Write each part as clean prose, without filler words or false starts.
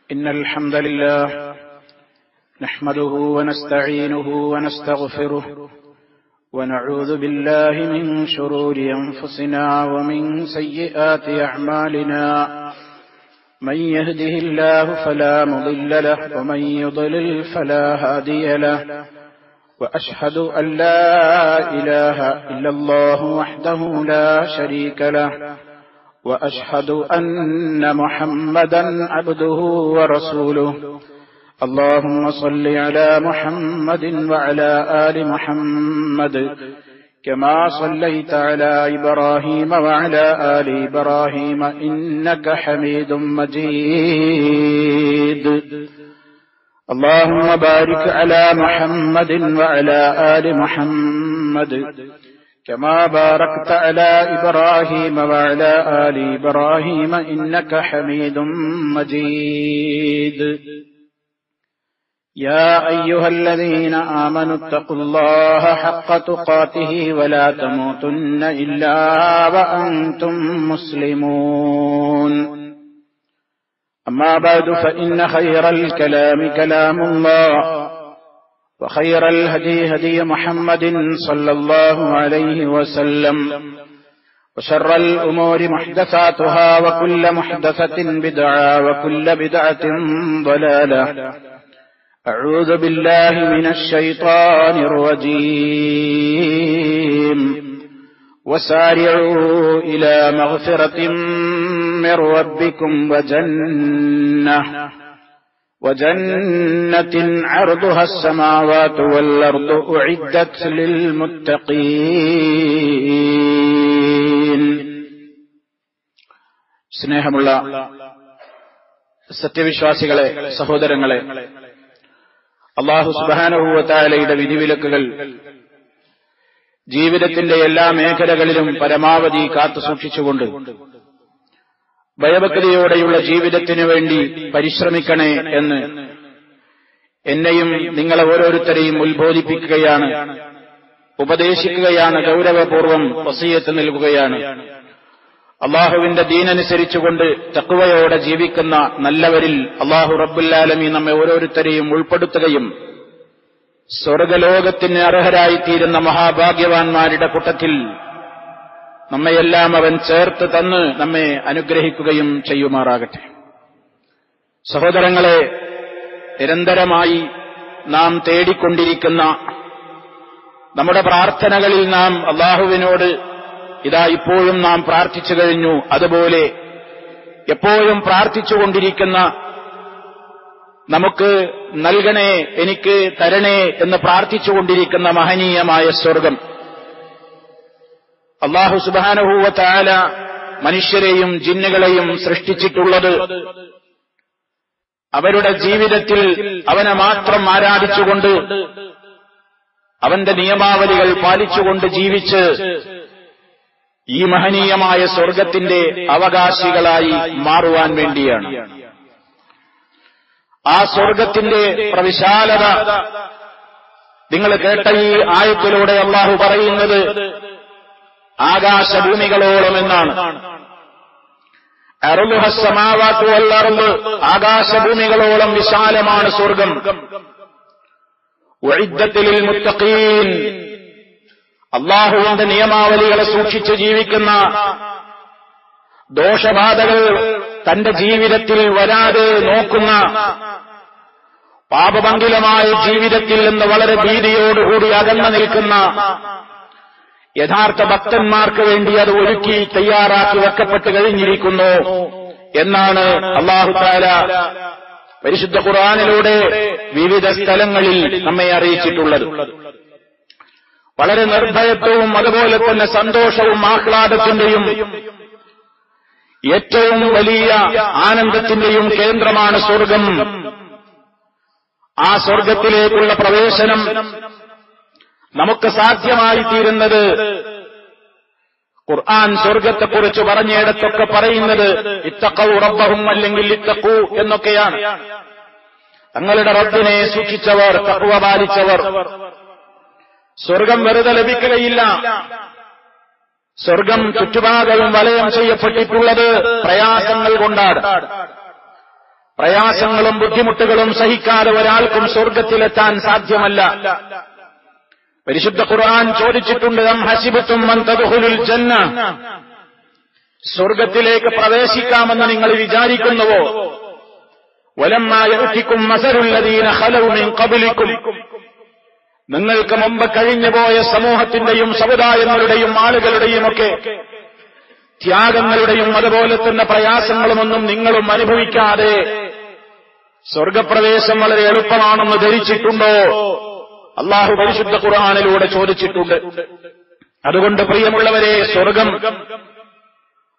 إن الحمد لله نحمده ونستعينه ونستغفره ونعوذ بالله من شرور أنفسنا ومن سيئات أعمالنا من يهده الله فلا مضل له ومن يضلل فلا هادي له وأشهد أن لا إله إلا الله وحده لا شريك له وأشهد أن محمدا عبده ورسوله اللهم صل على محمد وعلى آل محمد كما صليت على إبراهيم وعلى آل إبراهيم إنك حميد مجيد اللهم بارك على محمد وعلى آل محمد كما باركت على إبراهيم وعلى آل إبراهيم إنك حميد مجيد يا أيها الذين آمنوا اتقوا الله حق تقاته ولا تموتن إلا وأنتم مسلمون أما بعد فإن خير الكلام كلام الله وخير الهدي هدي محمد صلى الله عليه وسلم وشر الأمور محدثاتها وكل محدثة بدعة وكل بدعة ضلالة أعوذ بالله من الشيطان الرجيم وسارعوا إلى مغفرة من ربكم وجنة عرضها السماوات والأرض أعدت للمتقين സ്നേഹമുള്ള സത്യവിശ്വാസികളെ, സഹോദരങ്ങളെ, അല്ലാഹു സുബ്ഹാനഹു വ തആലയുടെ വിധിവിലക്കുകൾ ജീവിതത്തിന്റെ എല്ലാ മേഖലകളിലും പരമാവധി കാത്തുസൂക്ഷിച്ചുകൊണ്ട് ഭയഭക്തിയോടെയുള്ള ജീവിതത്തിനു വേണ്ടി പരിശ്രമിക്കണേ എന്ന് എന്നെയും നിങ്ങളെ ഓരോരുത്തരെയും ഉത്ബോധിപ്പിക്കുകയാണ്, ഉപദേശിക്കുകയാണ്, ഗൗരവപൂർവ്വം വസിയത്ത് നൽകുകയാണ്. അള്ളാഹുവിന്റെ ദീനനുസരിച്ചുകൊണ്ട് തഖ്വയോടെ ജീവിക്കുന്ന നല്ലവരിൽ അള്ളാഹു റബ്ബുൽ ആലമീൻ നമ്മെ ഓരോരുത്തരെയും ഉൾപ്പെടുത്തുകയും സ്വർഗലോകത്തിന് അർഹരായിത്തീരുന്ന മഹാഭാഗ്യവാന്മാരുടെ കൂട്ടത്തിൽ നമ്മയെല്ലാം അവൻ ചേർത്ത് തന്ന് നമ്മെ അനുഗ്രഹിക്കുകയും ചെയ്യുമാറാകട്ടെ. സഹോദരങ്ങളെ, നിരന്തരമായി നാം തേടിക്കൊണ്ടിരിക്കുന്ന നമ്മുടെ പ്രാർത്ഥനകളിൽ നാം അള്ളാഹുവിനോട് ഇതാ ഇപ്പോഴും നാം പ്രാർത്ഥിച്ചു കഴിഞ്ഞു, അതുപോലെ എപ്പോഴും പ്രാർത്ഥിച്ചുകൊണ്ടിരിക്കുന്ന, നമുക്ക് നൽകണേ, എനിക്ക് തരണേ എന്ന് പ്രാർത്ഥിച്ചുകൊണ്ടിരിക്കുന്ന മഹനീയമായ സ്വർഗം അല്ലാഹു സുബ്ഹാനഹു വ തആല മനുഷ്യരെയും ജിന്നുകളെയും സൃഷ്ടിച്ചിട്ടുള്ളത് അവരുടെ ജീവിതത്തിൽ അവനെ മാത്രം ആരാധിച്ചുകൊണ്ട് അവന്റെ നിയമാവലികൾ പാലിച്ചുകൊണ്ട് ജീവിച്ച് ഈ മഹനീയമായ സ്വർഗത്തിന്റെ അവകാശികളായി മാറുവാൻ വേണ്ടിയാണ്. ആ സ്വർഗത്തിന്റെ പ്രവിശാലത നിങ്ങൾ കേട്ട ഈ ആയത്തിലൂടെ അല്ലാഹു പറയുന്നത് ആകാശഭൂമികളോളം എന്നാണ്. അർളുഹസ് സമാവാതു വൽ അർള്, ആകാശഭൂമികളോളം വിശാലമാണ് സ്വർഗം. ഉഇദ്ദത്ത് ലിൽ മുത്തഖീൻ, അല്ലാഹുവിന്റെ നിയമാവലികളെ സൂക്ഷിച്ച് ജീവിക്കുന്ന, ദോഷബാധകൾ തന്റെ ജീവിതത്തിൽ വരാതെ നോക്കുന്ന, പാപഭംഗിലമായ ജീവിതത്തിൽ നിന്ന് വളരെ ഭീതിയോടുകൂടി അകന്നു നിൽക്കുന്ന യഥാർത്ഥ ഭക്തന്മാർക്ക് വേണ്ടി അത് ഒരുക്കി തയ്യാറാക്കി വെക്കപ്പെട്ട് കഴിഞ്ഞിരിക്കുന്നു എന്നാണ് അല്ലാഹു തആല പരിശുദ്ധ ഖുർആനിലൂടെ വിവിധ സ്ഥലങ്ങളിൽ നമ്മെ അറിയിച്ചിട്ടുള്ളത്. വളരെ നിർഭയത്വവും അതുപോലെ തന്നെ സന്തോഷവും ആഹ്ലാദത്തിന്റെയും ഏറ്റവും വലിയ ആനന്ദത്തിന്റെയും കേന്ദ്രമാണ് സ്വർഗം. ആ സ്വർഗത്തിലേക്കുള്ള പ്രവേശനം നമുക്ക് സാധ്യമായിത്തീരുന്നത് ഖുർആൻ സ്വർഗത്തെക്കുറിച്ച് പറഞ്ഞിടത്തൊക്കെ പറയുന്നത് ഇത്തഖൂ റബ്ബഹും അല്ലെങ്കിൽ ഇത്തഖൂ എന്നൊക്കെയാണ്. തങ്ങളുടെ റബ്ബിനെ സൂക്ഷിച്ചവർ, തഖ്വ പാലിച്ചവർ. സ്വർഗം വെറുതെ ലഭിക്കുകയില്ല. സ്വർഗം ചുറ്റുഭാഗവും വലയം ചെയ്യപ്പെട്ടിട്ടുള്ളത് പ്രയാസങ്ങൾ കൊണ്ടാണ്. പ്രയാസങ്ങളും ബുദ്ധിമുട്ടുകളും സഹിക്കാതെ ഒരാൾക്കും സ്വർഗത്തിലെത്താൻ സാധ്യമല്ല. പരിശുദ്ധ ഖുർആൻ ചോദിച്ചിട്ടുണ്ട്, അം ഹസിബതും അൻ തദ്ഖുലുൽ ജന്ന, സ്വർഗത്തിലേക്ക് പ്രവേശിക്കാമെന്ന് നിങ്ങൾ വിചാരിക്കുന്നുവോ? വലമ്മാ യഅതികും മസലുൽ ലദീന ഖലൗ മിൻ ഖബ്ലികും, നിങ്ങൾക്ക് മുമ്പ് കഴിഞ്ഞുപോയ സമൂഹത്തിന്റെയും സമുദായങ്ങളുടെയും ആളുകളുടെയും ഒക്കെ ത്യാഗങ്ങളുടെയും അതുപോലെ തന്നെ പ്രയാസങ്ങളുമൊന്നും നിങ്ങളും അനുഭവിക്കാതെ സ്വർഗപ്രവേശം വളരെ എളുപ്പമാണെന്ന് ധരിച്ചിട്ടുണ്ടോ? അല്ലാഹു പരിശുദ്ധ ഖുർആനിലൂടെ ചോദിച്ചിട്ടുണ്ട്. അതുകൊണ്ട് പ്രിയമുള്ളവരെ, സ്വർഗം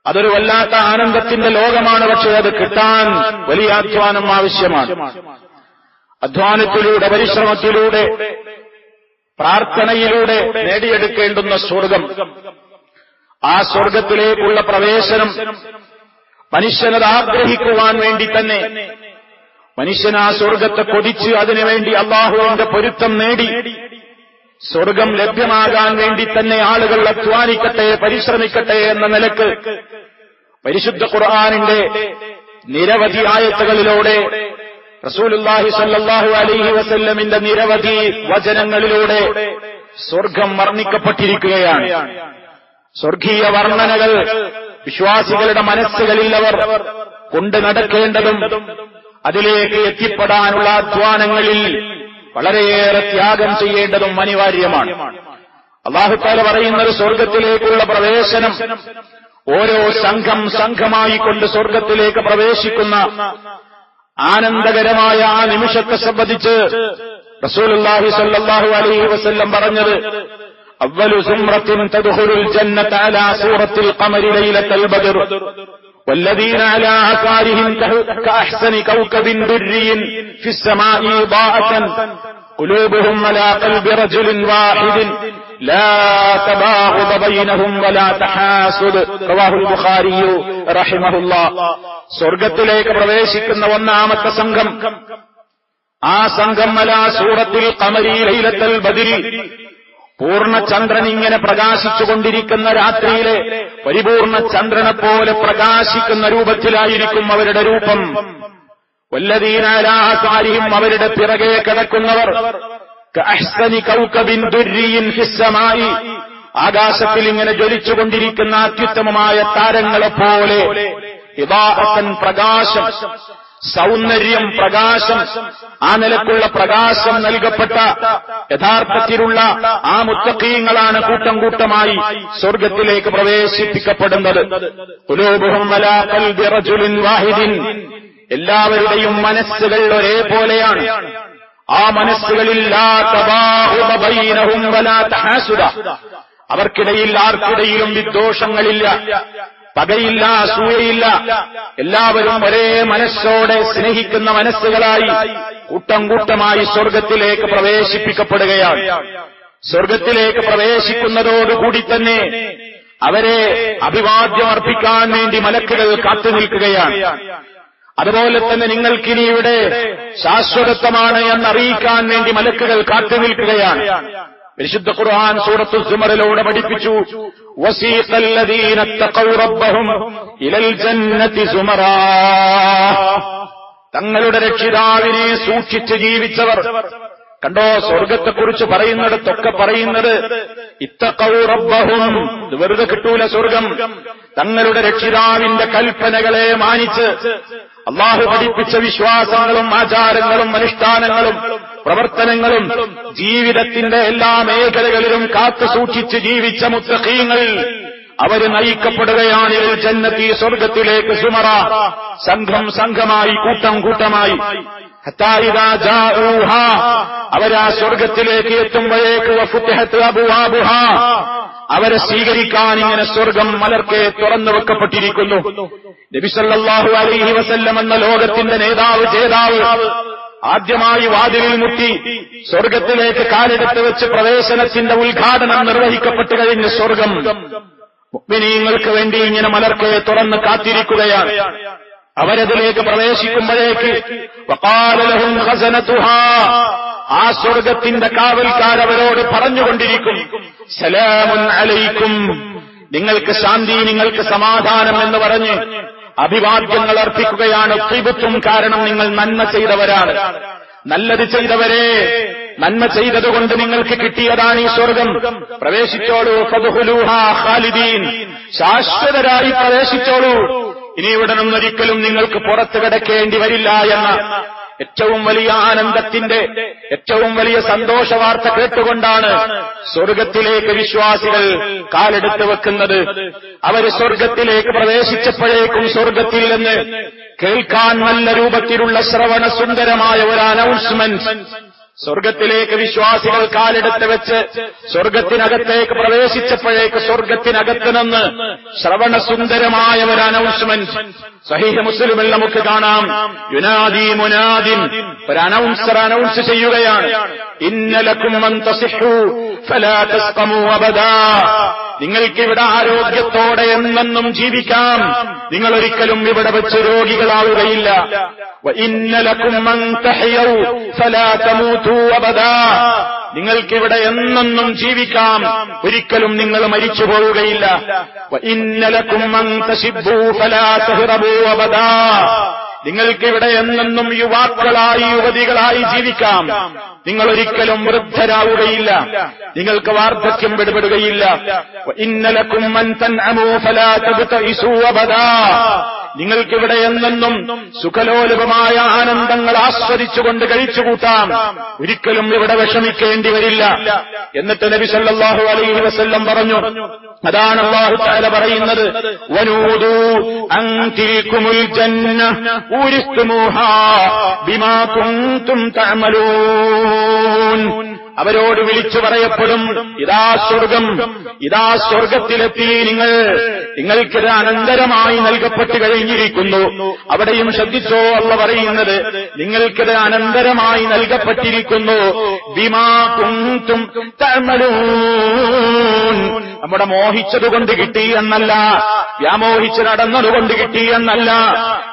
അതൊരു വല്ലാത്ത ആനന്ദത്തിന്റെ ലോകമാണ്. പക്ഷേ അത് കിട്ടാൻ വലിയ അധ്വാനം ആവശ്യമാണ്. അധ്വാനത്തിലൂടെ, പരിശ്രമത്തിലൂടെ, പ്രാർത്ഥനയിലൂടെ നേടിയെടുക്കേണ്ടുന്ന സ്വർഗം, ആ സ്വർഗത്തിലേക്കുള്ള പ്രവേശനം മനുഷ്യനത് ആഗ്രഹിക്കുവാൻ വേണ്ടി തന്നെ, മനുഷ്യൻ ആ സ്വർഗത്തെ കൊതിച്ച് അതിനുവേണ്ടി അല്ലാഹുവിന്റെ പൊരുത്തം നേടി സ്വർഗം ലഭ്യമാകാൻ വേണ്ടി തന്നെ ആളുകൾ അധ്വാനിക്കട്ടെ, പരിശ്രമിക്കട്ടെ എന്ന നിലക്ക് പരിശുദ്ധ ഖുർആനിന്റെ നിരവധി ആയത്തുകളിലൂടെ, റസൂലുള്ളാഹി സ്വല്ലല്ലാഹു അലൈഹി വസല്ലമിന്റെ നിരവധി വചനങ്ങളിലൂടെ സ്വർഗം വർണ്ണിക്കപ്പെട്ടിരിക്കുകയാണ്. സ്വർഗീയ വർണ്ണനകൾ വിശ്വാസികളുടെ മനസ്സുകളിൽ അവർ കൊണ്ടു നടക്കേണ്ടതും അതിലേക്ക് എത്തിപ്പെടാനുള്ള അധ്വാനങ്ങളിൽ വളരെയേറെ ത്യാഗം ചെയ്യേണ്ടതും അനിവാര്യമാണ്. അല്ലാഹു തആല പറയുന്നത്, സ്വർഗത്തിലേക്കുള്ള പ്രവേശനം ഓരോ സംഘമായി കൊണ്ട് സ്വർഗത്തിലേക്ക് പ്രവേശിക്കുന്ന ആനന്ദകരമായ ആ നിമിഷത്തെ സംബന്ധിച്ച് റസൂലുള്ളാഹി സ്വല്ലല്ലാഹു അലൈഹി വസല്ലം പറഞ്ഞത്, അവ്വലു സുംറത്തിൻ തദ്ഖുലുൽ ജന്നത അലാ സൂറത്തിൽ ഖമരി ലൈലത്തുൽ ബദർ والذين على آثارهم كأحسن كوكب دري في السماء ضاءة قلوبهم على قلب رجل واحد لا تباغض بينهم ولا تحاسد رواه البخاري رحمه الله. സ്വർഗത്തിലേക്ക് പ്രവേശിക്കുന്ന ഒന്നാമത്തെ സംഘം, ആ സംഘം അലാ സൂറത്തിൽ ഖമരി ലൈലത്തുൽ ബദരി, പൂർണ്ണ ചന്ദ്രൻ ഇങ്ങനെ പ്രകാശിച്ചുകൊണ്ടിരിക്കുന്ന രാത്രിയിലെ പരിപൂർണ ചന്ദ്രനെ പോലെ പ്രകാശിക്കുന്ന രൂപത്തിലായിരിക്കും അവരുടെ രൂപം. വല്ലദീന അലാ ആസാരിഹിം, അവരുടെ പിറകെ കിടക്കുന്നവർ കഅഹ്സനി കൗകബിൻ ദുർരിയിൻ ഫിസ്സമായി, ആകാശത്തിൽ ഇങ്ങനെ ജ്വലിച്ചുകൊണ്ടിരിക്കുന്ന അത്യുത്തമമായ താരങ്ങളെപ്പോലെ, ഇദാഅത്തൻ പ്രകാശം, സൗന്ദര്യം, പ്രകാശം, ആ നിലക്കുള്ള പ്രകാശം നൽകപ്പെട്ട യഥാർത്ഥത്തിലുള്ള ആ മുത്തഖീങ്ങളാണ് കൂട്ടം കൂട്ടമായി സ്വർഗത്തിലേക്ക് പ്രവേശിപ്പിക്കപ്പെടുന്നത്. ഖുലൂബുഹും അലാ ഖൽബി റജുലിൻ വാഹിദിൻ, എല്ലാവരുടെയും മനസ്സുകൾ ഒരേപോലെയാണ്. ആ മനസ്സുകളിൽ ലാ തബാഉദ ബൈനഹും വലാ തഹാസുദ, അവർക്കിടയിൽ ആർക്കിടയിലും വിദ്വേഷങ്ങളില്ല, പകയില്ല, അസൂയയില്ല. എല്ലാവരും ഒരേ മനസ്സോടെ സ്നേഹിക്കുന്ന മനസ്സുകളായി കൂട്ടം കൂട്ടമായി സ്വർഗത്തിലേക്ക് പ്രവേശിപ്പിക്കപ്പെടുകയാണ്. സ്വർഗത്തിലേക്ക് പ്രവേശിക്കുന്നതോടുകൂടി തന്നെ അവരെ അഭിവാദ്യം അർപ്പിക്കാൻ വേണ്ടി മലക്കുകൾ കാത്തുനിൽക്കുകയാണ്. അതുപോലെ തന്നെ നിങ്ങൾക്കിനി ഇവിടെ ശാശ്വതത്വമാണ് എന്നറിയിക്കാൻ വേണ്ടി മലക്കുകൾ കാത്തുനിൽക്കുകയാണ്. പരിശുദ്ധ ഖുർആൻ സൂറത്തുൽ സുമറിലൂടെ പഠിപ്പിച്ചു, വസീഖൽ ലദീന തഖൗ റബ്ബഹും ഇലൽ ജന്നതി സുമറാ, തങ്ങളുടെ രക്ഷിതാവിനെ സൂക്ഷിച്ച് ജീവിച്ചവർ. കണ്ടോ, സ്വർഗത്തെക്കുറിച്ച് പറയുന്നിടത്തൊക്കെ പറയുന്നത് ഇത്തഖൗ റബ്ബഹും, ഇത് വെറുതെ കിട്ടൂല സ്വർഗം. തങ്ങളുടെ രക്ഷിതാവിന്റെ കൽപ്പനകളെ മാനിച്ച് അല്ലാഹു പഠിപ്പിച്ച വിശ്വാസങ്ങളും ആചാരങ്ങളും അനുഷ്ഠാനങ്ങളും പ്രവർത്തനങ്ങളും ജീവിതത്തിന്റെ എല്ലാ മേഖലകളിലും കാത്തു സൂക്ഷിച്ച് ജീവിച്ച മുത്തഖീങ്ങൾ അവര് നയിക്കപ്പെടുകയാണ് ജന്നത്തി, സ്വർഗത്തിലേക്ക്. സുമറ, സംഘം സംഘമായി, കൂട്ടം കൂട്ടമായി. ഹത്താ ഇദാ ജാഊഹാ, അവരാ സ്വർഗത്തിലേക്ക് എത്തുമ്പോഴേക്ക് വഫുതിഹത് അബ്വാബുഹാ, അവരെ സ്വീകരിക്കാൻ ഇങ്ങനെ സ്വർഗം മലർക്കെ തുറന്നു വെക്കപ്പെട്ടിരിക്കുന്നു. നബി സല്ലല്ലാഹു അലൈഹി വസല്ലം എന്ന ലോകത്തിന്റെ നേതാവ്, ജേതാവ് ആദ്യമായി വാതിലിൽ മുട്ടി സ്വർഗത്തിലേക്ക് കാലെടുത്ത് വെച്ച് പ്രവേശനത്തിന്റെ ഉദ്ഘാടനം നിർവഹിക്കപ്പെട്ടു കഴിഞ്ഞ സ്വർഗം മുഅ്മിനീങ്ങൾക്ക് വേണ്ടി ഇങ്ങനെ മലർക്കെ തുറന്ന് കാത്തിരിക്കുകയാണ്. അവരതിലേക്ക് പ്രവേശിക്കുമ്പോഴേക്ക് വഖാല ലഹും ഖസനതുഹാ, ആ സ്വർഗത്തിന്റെ കാവൽക്കാരവരോട് പറഞ്ഞുകൊണ്ടിരിക്കും, സലാമുൻ അലൈക്കും, നിങ്ങൾക്ക് ശാന്തി, നിങ്ങൾക്ക് സമാധാനം എന്ന് പറഞ്ഞ് അഭിവാദ്യങ്ങൾ അർപ്പിക്കുകയാണ്. ത്രിബുത്തും, കാരണം നിങ്ങൾ നന്മ ചെയ്തവരാണ്. നല്ലത് ചെയ്തവരെ, നന്മ ചെയ്തതുകൊണ്ട് നിങ്ങൾക്ക് കിട്ടിയതാണ് ഈ സ്വർഗം. പ്രവേശിച്ചോളൂ. ഫദ്ഖുലൂഹാ ഖാലിദീൻ, ശാശ്വതരായി പ്രവേശിച്ചോളൂ. ഇനി ഇവിടെ നിന്നൊരിക്കലും നിങ്ങൾക്ക് പുറത്തു കിടക്കേണ്ടി വരില്ല എന്ന ഏറ്റവും വലിയ ആനന്ദത്തിന്റെ, ഏറ്റവും വലിയ സന്തോഷ വാർത്ത കേട്ടുകൊണ്ടാണ് സ്വർഗത്തിലേക്ക് വിശ്വാസികൾ കാലെടുത്ത് വെക്കുന്നത്. അവര് സ്വർഗത്തിലേക്ക് പ്രവേശിച്ചപ്പോഴേക്കും സ്വർഗത്തിൽ നിന്ന് കേൾക്കാൻ നല്ല രൂപത്തിലുള്ള ശ്രവണ സുന്ദരമായ ഒരു അനൗൺസ്മെന്റ് സ്വർഗത്തിലേക്ക് വിശ്വാസികൾ കാലെടുത്ത് വെച്ച് സ്വർഗത്തിനകത്തേക്ക് പ്രവേശിച്ചപ്പോഴേക്ക് സ്വർഗത്തിനകത്ത് നിന്ന് ശ്രവണസുന്ദരമായ ഒരു അനൗൺസ്മെന്റ് സഹീഹ് മുസ്ലിമിൽ നമുക്ക് കാണാം. യുനാദി മുനാദിൻ, ഒരു അനൗൺസർ അനൗൺസ് ചെയ്യുകയാണ്. ഇന്നലക്കും അൻ തസിഹു ഫലാ തസ്ഖമു അബദാ, നിങ്ങൾക്കിവിടെ ആരോഗ്യത്തോടെ എന്നെന്നും ജീവിക്കാം, നിങ്ങൾ ഒരിക്കലും ഇവിടെ വെച്ച് രോഗികളാവുകയില്ല. വഇന്നലക്കും അൻ തഹയൂ ഫലാ തമൂതു അബദാ, നിങ്ങൾക്കിവിടെ എന്നെന്നും ജീവിക്കാം, ഒരിക്കലും നിങ്ങൾ മരിച്ചു പോവുകയില്ല. വഇന്നലക്കും അൻ തശിബ്ബൂ ഫലാ തഹ്റബൂ അബദാ, നിങ്ങൾക്കിവിടെ എന്നെന്നും യുവാക്കളായി യുവതികളായി ജീവിക്കാം, നിങ്ങൾ ഒരിക്കലും വൃദ്ധരാവുകയില്ല, നിങ്ങൾക്ക് വാർദ്ധക്യം പിടിപെടുകയില്ല. വഇന്നലക്കും അൻ തൻഅമൂ ഫലാ തബ്തഇസൂ അബദാ, നിങ്ങൾക്കിവിടെ എന്നെന്നും സുഖലോലുപമായ ആനന്ദങ്ങൾ ആസ്വദിച്ചുകൊണ്ട് കഴിച്ചുകൂട്ടാം, ഒരിക്കലും ഇവിടെ വിഷമിക്കേണ്ടി വരില്ല. എന്നിട്ട് നബി സല്ലല്ലാഹു അലൈഹി വസല്ലം പറഞ്ഞു, അതാണ് അല്ലാഹു തആല പറയുന്നത്, വനൂദു അൻ തിൽകുമുൽ ജന്ന ഉരിസ്തുമൂഹാ ബിമാ കുൻതും തഅമലൂൻ, അവരോട് വിളിച്ചു പറയപ്പെടും, ഇതാ സ്വർഗം, ഇതാ സ്വർഗത്തിലെത്തി നിങ്ങൾ, നിങ്ങൾക്കിത് അനന്തരമായി നൽകപ്പെട്ട് കഴിഞ്ഞിരിക്കുന്നു. അവിടെയും ശ്രദ്ധിച്ചോ, അല്ലാഹു പറയുന്നത് നിങ്ങൾക്കിത് അനന്തരമായി നൽകപ്പെട്ടിരിക്കുന്നു. ബിമാ കുൻതും തഅമലൂൻ, നമ്മുടെ മോഹിച്ചതുകൊണ്ട് കിട്ടി എന്നല്ല, വ്യാമോഹിച്ച് നടന്നതുകൊണ്ട് കിട്ടി എന്നല്ല.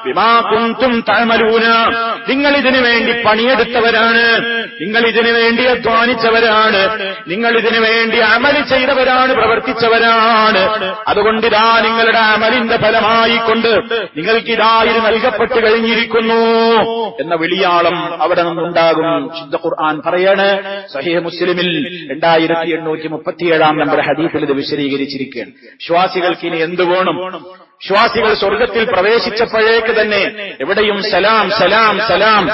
ബിമാ കുൻതും തഅമലൂന, നിങ്ങൾ ഇതിനു വേണ്ടി പണിയെടുത്തവരാണ്, നിങ്ങൾ ഇതിനു വേണ്ടി അധ്വാനിച്ചവരാണ്, നിങ്ങൾ ഇതിനു വേണ്ടി അമല് ചെയ്തവരാണ്, പ്രവർത്തിച്ചവരാണ്. അതുകൊണ്ടിതാ നിങ്ങളുടെ അമലിന്റെ ഫലമായിക്കൊണ്ട് നിങ്ങൾക്കിതാ ഇത് നൽകപ്പെട്ട് കഴിഞ്ഞിരിക്കുന്നു എന്ന വിളിയാളം അവിടെ നിന്നുണ്ടാകും. ശുദ്ധ ഖുർആൻ പറയാണ്, സഹീഹ് മുസ്ലിമിൽ 2837 നമ്പർ ഹദീസിൽ ഇത് വിശദീകരിച്ചിരിക്കുകയാണ്. വിശ്വാസികൾക്ക് ഇനി എന്തു വേണം? വിശ്വാസികൾ സ്വർഗത്തിൽ പ്രവേശിച്ചപ്പോഴേക്ക് തന്നെ എവിടെയും സലാം സലാം സലാം,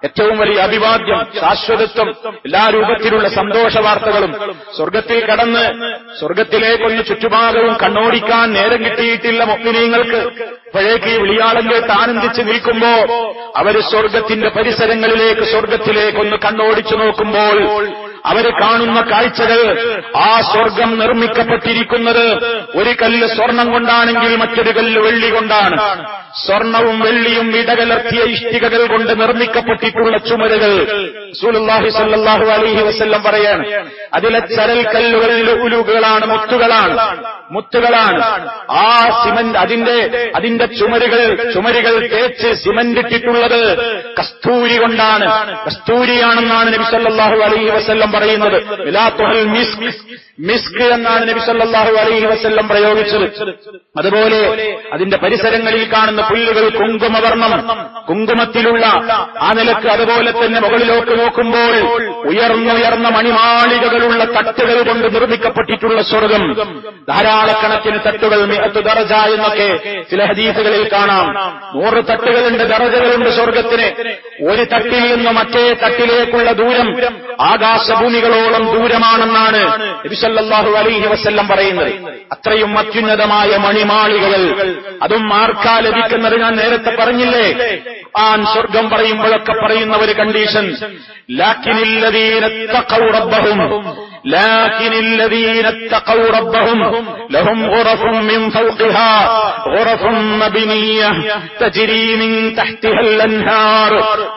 ഏറ്റവും വലിയ അഭിവാദ്യം, ശാശ്വതത്വം, എല്ലാ രൂപത്തിലുള്ള സന്തോഷ വാർത്തകളും. സ്വർഗത്തിൽ കടന്ന് സ്വർഗത്തിലേക്കൊന്ന് ചുറ്റുഭാഗവും കണ്ണോടിക്കാൻ നേരം കിട്ടിയിട്ടില്ല മുഅ്മിനീങ്ങൾക്ക്. അപ്പോഴേക്ക് ഈ വിളിയാളം കേട്ട് ആനന്ദിച്ച് നിൽക്കുമ്പോ അവര് സ്വർഗത്തിന്റെ പരിസരങ്ങളിലേക്ക്, സ്വർഗത്തിലേക്കൊന്ന് കണ്ണോടിച്ചു നോക്കുമ്പോൾ അവര് കാണുന്ന കാഴ്ചകൾ, ആ സ്വർഗം നിർമ്മിക്കപ്പെട്ടിരിക്കുന്നത് ഒരു കല്ല് സ്വർണം കൊണ്ടാണെങ്കിൽ മറ്റൊരു കല്ല് വെള്ളി കൊണ്ടാണ്. സ്വർണവും വെള്ളിയും ഇടകലർത്തിയ ഇഷ്ടികകൾ കൊണ്ട് നിർമ്മിക്കപ്പെട്ടിട്ടുള്ള ചുമരുകൾ. റസൂലുള്ളാഹി സ്വല്ലല്ലാഹു അലൈഹി വസല്ലം പറയാണ്, അതിലെ ചരൽ കല്ലുകൾ ഉലുകളാണ്, മുത്തുകളാണ്. ആ സിമന്റ്, അതിന്റെ ചുമരുകൾ തേച്ച് സിമന്റ് ഇട്ടിട്ടുള്ളത് കസ്തൂരി കൊണ്ടാണ്, കസ്തൂരിയാണെന്നാണ് നബി സല്ലല്ലാഹു അലൈഹി വസല്ലം പറയുന്നത്. മിലാത്തുൽ മിസ്ക് എന്നാണ് നബി സല്ലല്ലാഹു അലൈഹി വസല്ലം പ്രയോഗിച്ചത്. അതുപോലെ അതിന്റെ പരിസരങ്ങളിൽ കാണുന്ന പുല്ലുകൾ കുങ്കുമവർണം, കുങ്കുമത്തിലുള്ള ആ നിലക്ക്. അതുപോലെ തന്നെ മുകളിലോട്ട് നോക്കുമ്പോൾ ഉയർന്നുയർന്ന മണിമാളികകളുള്ള തട്ടുകൾ കൊണ്ട് നിർമ്മിക്കപ്പെട്ടിട്ടുള്ള സ്വർഗം. ധാരാളക്കണക്കിന് തട്ടുകൾ, 100 ദറജ എന്നൊക്കെ ചില ഹദീസുകളിൽ കാണാം. 100 തട്ടുകളുണ്ട്, ദറജകളുണ്ട് സ്വർഗത്തിന്. ഒരു തട്ടിൽ നിന്ന് മറ്റേ തട്ടിലേക്കുള്ള ദൂരം ആകാശഭൂമികളോളം ദൂരമാണെന്നാണ് നബി സല്ലല്ലാഹു അലൈഹി വസല്ലം പറയുന്നത്. അത്രയും അത്യുന്നതമായ മണിമാളികകൾ. അതും ആർക്കാ ലഭിക്കുന്നത്? ഞാൻ നേരത്തെ പറഞ്ഞില്ലേ, സ്വർഗം പറയുമ്പോഴൊക്കെ പറയുന്ന ഒരു കണ്ടീഷൻ, ലാകിനില്ലദീന തഖൗ റബ്ബഹും ലഹും ഗുറഫുൻ മിൻ ഫൗഖിഹാ ഗുറഫുൻ മബ്നിയ്യ തജ്രി മിൻ തഹ്തിഹാൽ അൻഹാർ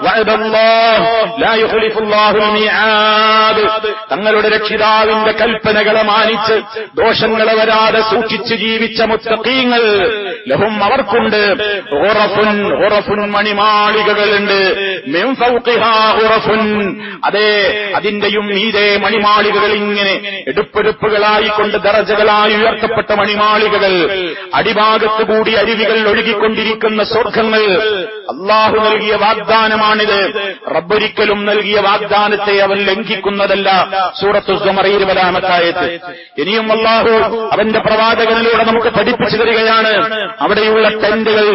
വഅദല്ലാഹ് ലാ യുഖ്ലിഫുല്ലാഹുൽ മിആദ്. തങ്ങളുടെ രക്ഷിതാവിന്റെ കൽപ്പനകളെ മാനിച്ച് ദോഷങ്ങളെ വരാതെ സൂക്ഷിച്ച് ജീവിച്ച മുത്തഖീങ്ങൾ, ലഹും അവർക്കുണ്ട്, ഗുറഫുൻ മണിമാളികകളുണ്ട്, മിൻ ഫൗഖിഹാ ഗുറഫുൻ, അതെ അതിന്റെയും മീതെ മണിമാളികകൾ ഇങ്ങനെ എടുപ്പെടുപ്പുകളായിക്കൊണ്ട് ദറജകളായി ഉയർത്തപ്പെട്ട മണിമാളികകൾ, അടിഭാഗത്തുകൂടി അരുവികൾ ഒഴുകിക്കൊണ്ടിരിക്കുന്ന സ്വർഗ്ഗങ്ങൾ. അള്ളാഹു നൽകിയ വാഗ്ദാനമാണിത്. റബ്ബൊരിക്കലും നൽകിയ വാഗ്ദാനത്തെ അവൻ ലംഘിക്കുന്നതല്ല. സൂറത്തു സുമർ 20-ാമത്തെ ആയത്ത്. ഇനിയും അള്ളാഹു അവന്റെ പ്രവാചകനിലൂടെ നമുക്ക് പഠിപ്പിച്ചു തരികയാണ്. അവിടെയുള്ള ടെന്റുകൾ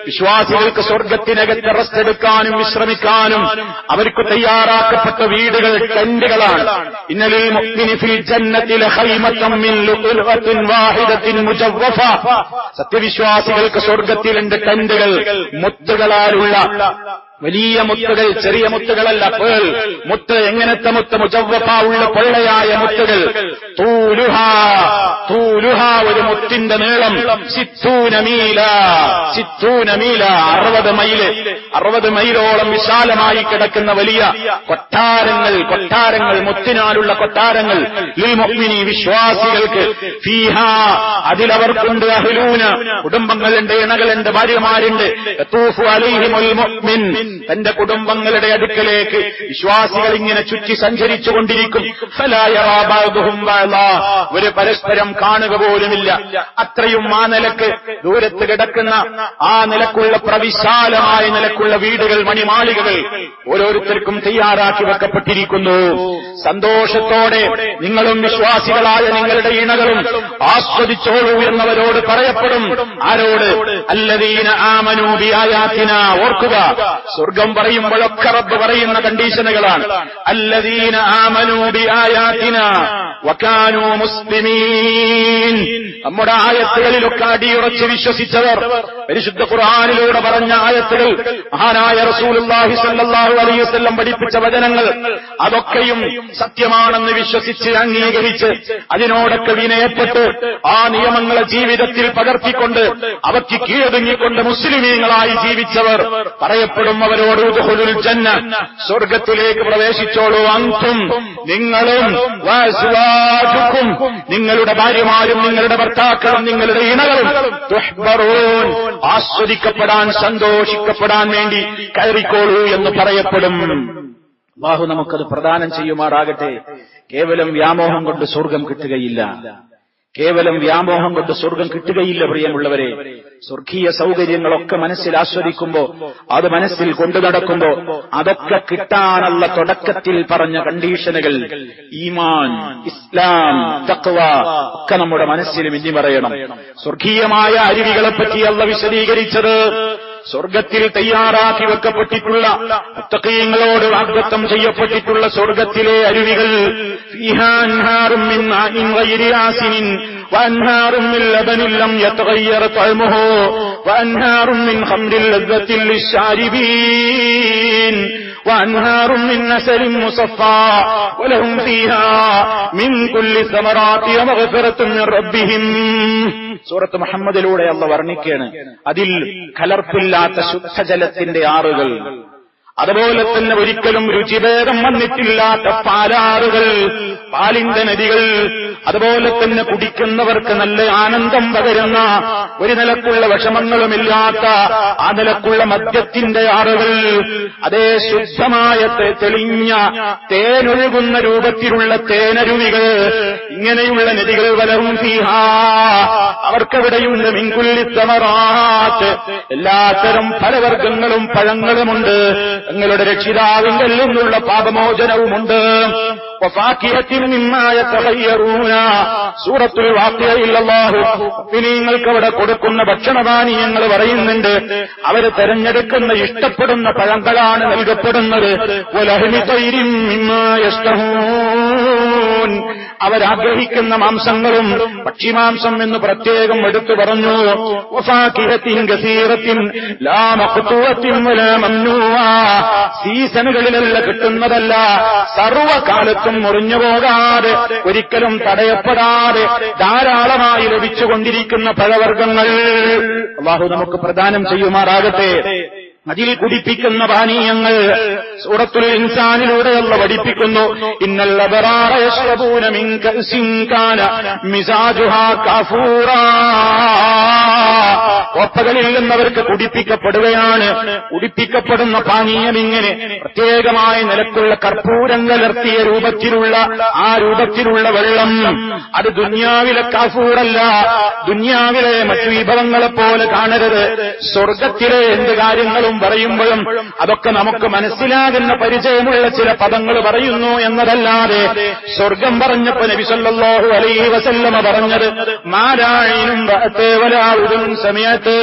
വിശ്വാസികൾക്ക് സ്വർഗ്ഗത്തിനകത്ത് റെസ്റ്റ് എടുക്കാനും വിശ്രമിക്കാനും അവർക്ക് തയ്യാറാക്കപ്പെട്ട വീടുകൾ ടെന്റുകളാണ്. ഇന്നലിൽ മുഅ്മിനി ഫിൽ ജന്നതി ലഖൈമതൻ മിൻ ലുഖ്ലഖത്തിൻ വാഹിദത്തിൻ മുജവ്വഫ. സത്യവിശ്വാസികൾക്ക് സ്വർഗ്ഗത്തിലുണ്ട് ടെന്റുകൾ, മുത്തുകളാലുള്ള വലിയ മുത്തുകൾ, ചെറിയ മുത്തുകളല്ല. പേൾ മുത്ത്. എങ്ങനത്തെ മുത്ത്? മുജവ്വഫ, ഉള്ള പൊള്ളയായ മുത്തുകൾ. തൂലുഹ ഒരു മുത്തിന്റെ നീളം 60 മീല, 60 മൈല്, 60 മൈലോളം വിശാലമായി കിടക്കുന്ന വലിയ കൊട്ടാരങ്ങൾ, മുത്തിനാലുള്ള കൊട്ടാരങ്ങൾ. ലിൽ മുഅ്മിനി വിശ്വാസികൾക്ക്, ഫീഹാ അതിലവർക്കുണ്ട് അഹ്ലൂന കുടുംബങ്ങളുണ്ട്, ഇണകളുണ്ട്, ഭാര്യമാരുണ്ട്. യതൂഫു അലൈഹിമുൽ മുഅ്മിൻ തന്റെ കുടുംബങ്ങളുടെ അടുക്കലേക്ക് വിശ്വാസികൾ ഇങ്ങനെ ചുറ്റി സഞ്ചരിച്ചുകൊണ്ടിരിക്കും. ഫലാ യറാ ബഅദുഹും ബഅദാ, ഒരു പരസ്പരം കാണുക പോലുമില്ല. അത്രയും ആ നിലക്ക് ദൂരത്ത് കിടക്കുന്ന ആ നിലക്കുള്ള പ്രവിശാലമായ നിലക്കുള്ള വീടുകൾ, മണിമാളികകൾ ഓരോരുത്തർക്കും തയ്യാറാക്കി വെക്കപ്പെട്ടിരിക്കുന്നു. സന്തോഷത്തോടെ നിങ്ങളും വിശ്വാസികളായ നിങ്ങളുടെ ഇണകളും ആസ്വദിച്ചോളൂ എന്നവരോട് പറയപ്പെടും. ആരോട്? അല്ലദീന ആമനൂ ബിആയാതിനാ. ഓർക്കുക, സ്വർഗം പറയുമ്പോഴൊക്കെ റബ്ബ് പറയുന്ന കണ്ടീഷനുകളാണ്. അല്ലദീന ആമനൂ ബിആയാതിനാ വകാനൂ മുസ്ലിമീൻ. നമ്മുടെ ആയത്തുകളിലൊക്കെ അടിയുറച്ച് വിശ്വസിച്ചവർ. പരിശുദ്ധ ഖുർആനിലൂടെ പറഞ്ഞ ആയത്തുകൾ, മഹാനായ റസൂലുള്ളാഹി സ്വല്ലല്ലാഹു അലൈഹി വസല്ലം പഠിപ്പിച്ച വചനങ്ങൾ, അതൊക്കെയും സത്യമാണെന്ന് വിശ്വസിച്ച് അംഗീകരിച്ച് അതിനോടൊക്കെ വിനയപ്പെട്ട് ആ നിയമങ്ങളെ ജീവിതത്തിൽ പകർത്തിക്കൊണ്ട് അവയ്ക്ക് കീഴടങ്ങിക്കൊണ്ട് മുസ്ലിമീങ്ങളായി ജീവിച്ചവർ പറയപ്പെടും. അവരോട് ഉദ്ഖുലുൽ ജന്ന, സ്വർഗത്തിലേക്ക് പ്രവേശിച്ചോളൂ. അൻതും നിങ്ങളും, വഅസ്വാജുക്കും നിങ്ങളുടെ ഭാര്യമാരും നിങ്ങളുടെ ഭർത്താക്കളും നിങ്ങളുടെ ഇണകളും, തുഹ്ബറൂൻ ആസ്വദിക്കപ്പെടാൻ സന്തോഷിക്കപ്പെടാൻ വേണ്ടി കയറിക്കോളൂ എന്ന് പറയപ്പെടും. അല്ലാഹു നമുക്കത് പ്രദാനം ചെയ്യുമാറാകട്ടെ. കേവലം വ്യാമോഹം കൊണ്ട് സ്വർഗം കിട്ടുകയില്ല. കേവലം വ്യാമോഹം കൊണ്ട് സ്വർഗം കിട്ടുകയില്ല. പ്രിയമുള്ളവരെ, സ്വർഗീയ സൗകര്യങ്ങളൊക്കെ മനസ്സിൽ ആസ്വദിക്കുമ്പോ, അത് മനസ്സിൽ കൊണ്ടു നടക്കുമ്പോ, അതൊക്കെ കിട്ടാനുള്ള തുടക്കത്തിൽ പറഞ്ഞ കണ്ടീഷനുകൾ, ഈമാൻ, ഇസ്ലാം, തഖ്വ ഒക്കെ നമ്മുടെ മനസ്സിൽ മിന്നി പറയണം. സ്വർഗീയമായ അരുവികളെപ്പറ്റി അല്ലാഹു വിശദീകരിച്ചത്, സ്വർഗത്തിൽ തയ്യാറാക്കി വെക്കപ്പെട്ടിട്ടുള്ള മുത്തഖീങ്ങളോട് വാഗ്ദത്തം ചെയ്യപ്പെട്ടിട്ടുള്ള സ്വർഗത്തിലെ അരുവികൾ, ഫീഹാ അൻഹാറും മിൻ മാഇൻ ഗൈരി ആസിനിൻ വഅൻഹാറും മിൻ ലബനിൻ ലം യതഗയ്യർ തഅമുഹു വഅൻഹാറും മിൻ ഖംറിൻ ലദ്ദത്തിൻ ലിശ്ശാരിബീൻ വഅൻഹാറും മിൻ അസലിൻ മുസഫാ വലഹും ഫീഹാ മിൻ കുല്ലി സമറാത്തി വമഗ്ഫിറത്തുൻ മിൻ റബ്ബിഹിം. സൂറത്ത് മുഹമ്മദിലൂടെ അല്ലാഹു വർണ്ണിക്കുകയാണ് അതിൽ കലർപ്പില്ലാത്ത ശുദ്ധജലത്തിന്റെ ആറുകൾ, അതുപോലെ തന്നെ ഒരിക്കലും രുചിഭേദം വന്നിട്ടില്ലാത്ത പാലാറുകൾ, പാലിന്റെ നദികൾ, അതുപോലെ തന്നെ കുടിക്കുന്നവർക്ക് നല്ല ആനന്ദം പകരുന്ന ഒരു നിലക്കുള്ള വിഷമങ്ങളുമില്ലാത്ത ആ നിലക്കുള്ള മദ്യത്തിന്റെ ആറുകൾ, അതേ ശുദ്ധമായ തെളിഞ്ഞ തേനൊഴുകുന്ന രൂപത്തിലുള്ള തേനരുവികൾ, ഇങ്ങനെയുള്ള നദികൾ. വലഹും ഫീഹാ അവർക്കവിടെയുണ്ട് മിൻ കുല്ലി സമറാത്ത് എല്ലാത്തരം ഫലവർഗ്ഗങ്ങളും പഴങ്ങളുമുണ്ട്. നിങ്ങളുടെ രക്ഷിതാവിങ്കൽ നിന്നുള്ള പാപമോചനവുമുണ്ട്. വഫാകിഹത്തിൻ മിമ്മാ യതഖയ്യറൂന. സൂറത്തുൽ വാഖിഅയിൽ അല്ലാഹു മുഅ്മിനീങ്ങൾക്ക് അവിടെ കൊടുക്കുന്ന ഭക്ഷണപാനീയങ്ങൾ പറയുന്നുണ്ട്. അവര് തെരഞ്ഞെടുക്കുന്ന ഇഷ്ടപ്പെടുന്ന പഴങ്ങളാണ് നൽകപ്പെടുന്നത്. വലഹ്മി തൈരിൻ മിമ്മാ യസ്തഹൂൻ. അവരാഗ്രഹിക്കുന്ന മാംസങ്ങളും പക്ഷിമാംസം എന്ന് പ്രത്യേകം എടുത്തു പറഞ്ഞു. വഫാകിഹത്തിൻ കസീറത്തിൻ ലാ മഖ്തൂഅത്തിൻ വലാ മംനൂഅ. സീസണുകളിലല്ല കിട്ടുന്നതല്ല, സർവകാലത്തും മുറിഞ്ഞു പോകാതെ ഒരിക്കലും തടയപ്പെടാതെ ധാരാളമായി ലഭിച്ചുകൊണ്ടിരിക്കുന്ന പഴവർഗ്ഗങ്ങൾ അല്ലാഹു നമുക്ക് പ്രദാനം ചെയ്യുമാറാകട്ടെ. അതിൽ കുടിപ്പിക്കുന്ന പാനീയങ്ങൾ സൂറത്തുൽ ഇൻസാനിലൂടെ അല്ലാഹു പഠിപ്പിക്കുന്നു. ഇന്നൽ അബ്റാറ യശ്റബൂന മിൻ കഅസിൻ കാന മിസാജുഹാ കഫൂറാ കോപ്പകളിൽ നിന്നവർക്ക് കുടിപ്പിക്കപ്പെടുകയാണ്. കുടിപ്പിക്കപ്പെടുന്ന പാനീയം ഇങ്ങനെ പ്രത്യേകമായ നിലക്കുള്ള കർപ്പൂരം കലർത്തിയ രൂപത്തിലുള്ള വെള്ളം. അത് ദുനിയാവിലെ കാഫൂറല്ല, ദുനിയാവിലെ മറ്റു വിഭവങ്ങളെപ്പോലെ കാണരുത്. സ്വർഗത്തിലെ എന്ത് കാര്യങ്ങളും പറയുമ്പോഴും അതൊക്കെ നമുക്ക് മനസ്സിലാകുന്ന പരിചയമുള്ള ചില പദങ്ങൾ പറയുന്നു എന്നതല്ലാതെ സ്വർഗം പറഞ്ഞപ്പോ നബി സല്ലല്ലാഹു അലൈഹി വസല്ലമ പറഞ്ഞത് മാരായിനും വലാഉദുൻ സമയത്ത്,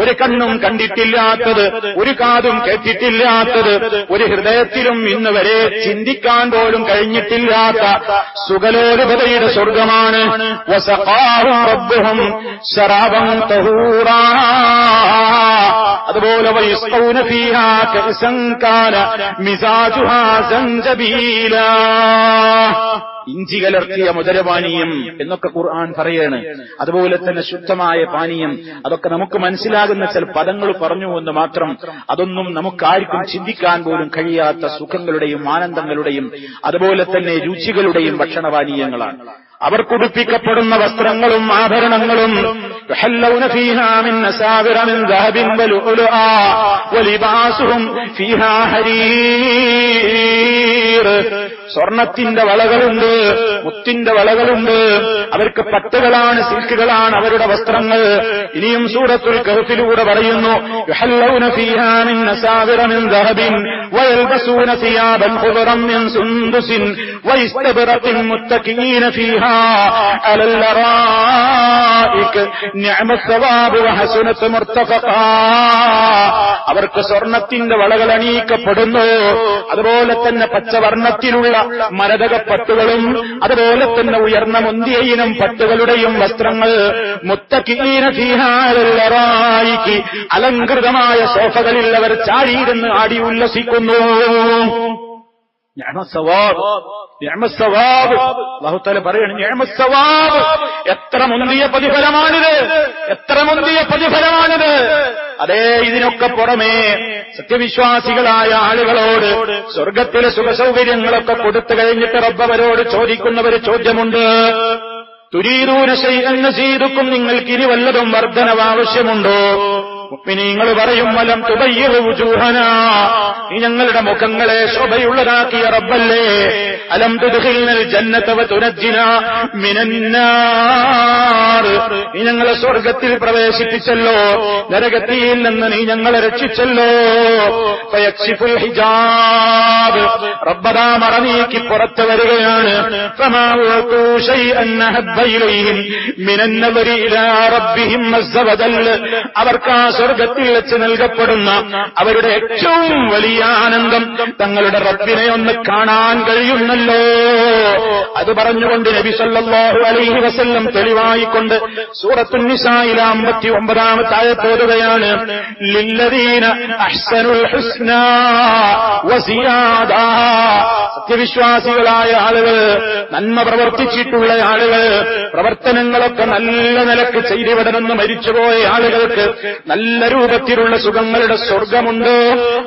ഒരു കണ്ണും കണ്ടിട്ടില്ലാത്തത്, ഒരു കാതും കേട്ടിട്ടില്ലാത്തത്, ഒരു ഹൃദയത്തിലും ഇന്ന് വരെ ചിന്തിക്കാൻ പോലും കഴിഞ്ഞിട്ടില്ലാത്ത സുഖലോലുപതയുടെ സ്വർഗമാണ്. വസഖാഹും റബ്ബുഹും ശറാബൻ തഹൂറാ. അതുപോലെ വയസ്ഖൗന ഫീഹാ കഅസൻ കാന മിസാജുഹാ സൻജബീലാ. ഇഞ്ചി കലർത്തിയ മധുരപാനീയം എന്നൊക്കെ ഖുർആൻ പറയാണ്. അതുപോലെ തന്നെ ശുദ്ധമായ പാനീയം. അതൊക്കെ നമുക്ക് മനസ്സിലാകുന്ന ചില പദങ്ങൾ പറഞ്ഞു എന്ന് മാത്രം. അതൊന്നും നമുക്കാർക്കും ചിന്തിക്കാൻ പോലും കഴിയാത്ത സുഖങ്ങളുടെയും ആനന്ദങ്ങളുടെയും അതുപോലെ തന്നെ രുചികളുടെയും ഭക്ഷണപാനീയങ്ങളാണ്. അവർ കുടിപ്പിക്കപ്പെടുന്ന വസ്ത്രങ്ങളും ആഭരണങ്ങളും യഹല്ലൗന ഫീഹാ മിൻ അസാവിറ മിൻ ദഹബിൻ വലുഅലുആ വലിബാസുഹും ഫീഹാ ഹരീർ. സ്വർണത്തിന്റെ വളകളുണ്ട്, മുത്തിന്റെ വളകളുണ്ട്. അവർക്ക് പട്ടുകളാണ്, സിൽക്കുകളാണ് അവരുടെ വസ്ത്രങ്ങൾ. ഇനിയും സൂറത്തുൽ കഹ്ഫിലൂടെ പറയുന്നു യഹല്ലൗന ഫീഹാ മിൻ അസാവിറ മിൻ ദഹബിൻ വയൽബസൂന സിയാബൻ ഖുദറൻ മിൻ സുന്ദുസിൻ വഇസ്തബ്റഖിൻ മുത്തഖീന ഫീഹാ അലൽ ലറായിക് നിഅമ സവാബ് വഹസുനത് മുർതഫഖാ. അവർക്ക് സ്വർണത്തിന്റെ വളകൾ അണിയിക്കപ്പെടുന്നു. അതുപോലെ തന്നെ പച്ചവർണ്ണത്തിലുള്ള മരതകപ്പട്ടുകളും അതുപോലെ തന്നെ ഉയർന്ന മുന്തിയ ഇനം പട്ടുകളുടെയും വസ്ത്രങ്ങൾ. മുത്തഖീന ഫീഹാ അലൽ ലറായിക്, അലങ്കൃതമായ സോഫകളിൽ അവർ ചാരിയിരുന്ന് ആടി ഉല്ലസിക്കുന്നു. അല്ലാഹു തആല പറയാണ് നിഅമസ് സവാബ്. എത്ര മുന്തിയ പ്രതിഫലമാണിത്, എത്ര മുന്തിയ പ്രതിഫലമാണിത്. അതേ, ഇതിനൊക്കെ പുറമേ സത്യവിശ്വാസികളായ ആളുകളോട് സ്വർഗത്തിലെ സുഖസൗകര്യങ്ങളൊക്കെ കൊടുത്തു കഴിഞ്ഞിട്ട് റബ്ബ് അവരോട് ചോദിക്കുന്നവര് ചോദ്യമുണ്ട്. തുരീദൂന ശൈഅൻ നസീദുക്കും, നിങ്ങൾക്ക് ഇനി വല്ലതും വർദ്ധനവ് ആവശ്യമുണ്ടോ? മുഅ്മിനീങ്ങൾ പറയും വലം തുബയ്യിറു വുജൂഹനാ, നീ ഞങ്ങളുടെ മുഖങ്ങളെ ശോഭയുള്ളതാക്കിയ റബ്ബല്ലേ. അലം തുദ്ഖിൽനൽ ജന്നത വതുനജ്ജിനാ മിനന്നാർ, നീ ഞങ്ങളെ സ്വർഗത്തിൽ പ്രവേശിപ്പിച്ചല്ലോ, നരകത്തിൽ നിന്ന് നീ ഞങ്ങളെ രക്ഷിച്ചല്ലോ. ഫയക്ഷിഫുൽ ഹിജാബ്, റബ്ബദാ മറനീക്കി പുറത്തു വരികയാണ്. ഫമാ ഉഅതു ശൈഅൻ അഹബ്ബ ഇലൈഹിം മിനൻ നദരി ഇലാ റബ്ബിഹിം അസ്സവജൽ, അവർക്ക് സ്വർഗത്തിൽ വെച്ച് നൽകപ്പെടുന്ന അവരുടെ ഏറ്റവും വലിയ ആനന്ദം തങ്ങളുടെ റബ്ബിനെ ഒന്ന് കാണാൻ കഴിയുന്നല്ലോ. അത് പറഞ്ഞുകൊണ്ട് നബി സല്ലല്ലാഹു അലൈഹി വസല്ലം തെളിവായിക്കൊണ്ട് സൂറത്തുൻ നിസായിലെ 59-ാമത്തെ ആയത്ത് ഓതുകയാണ്. ലില്ലദീന അഹ്സനുൽ ഹുസ്നാ വസിയാദ, സത്യവിശ്വാസികളായ ആളുകൾ, നന്മ പ്രവർത്തിച്ചിട്ടുള്ള ആളുകൾ, പ്രവർത്തനങ്ങളൊക്കെ നല്ല നിലക്ക് ചെയ്തിവിടെ നിന്ന് മരിച്ചുപോയ ആളുകൾക്ക് നല്ല രൂപത്തിലുള്ള സുഖങ്ങളുടെ സ്വർഗമുണ്ട്.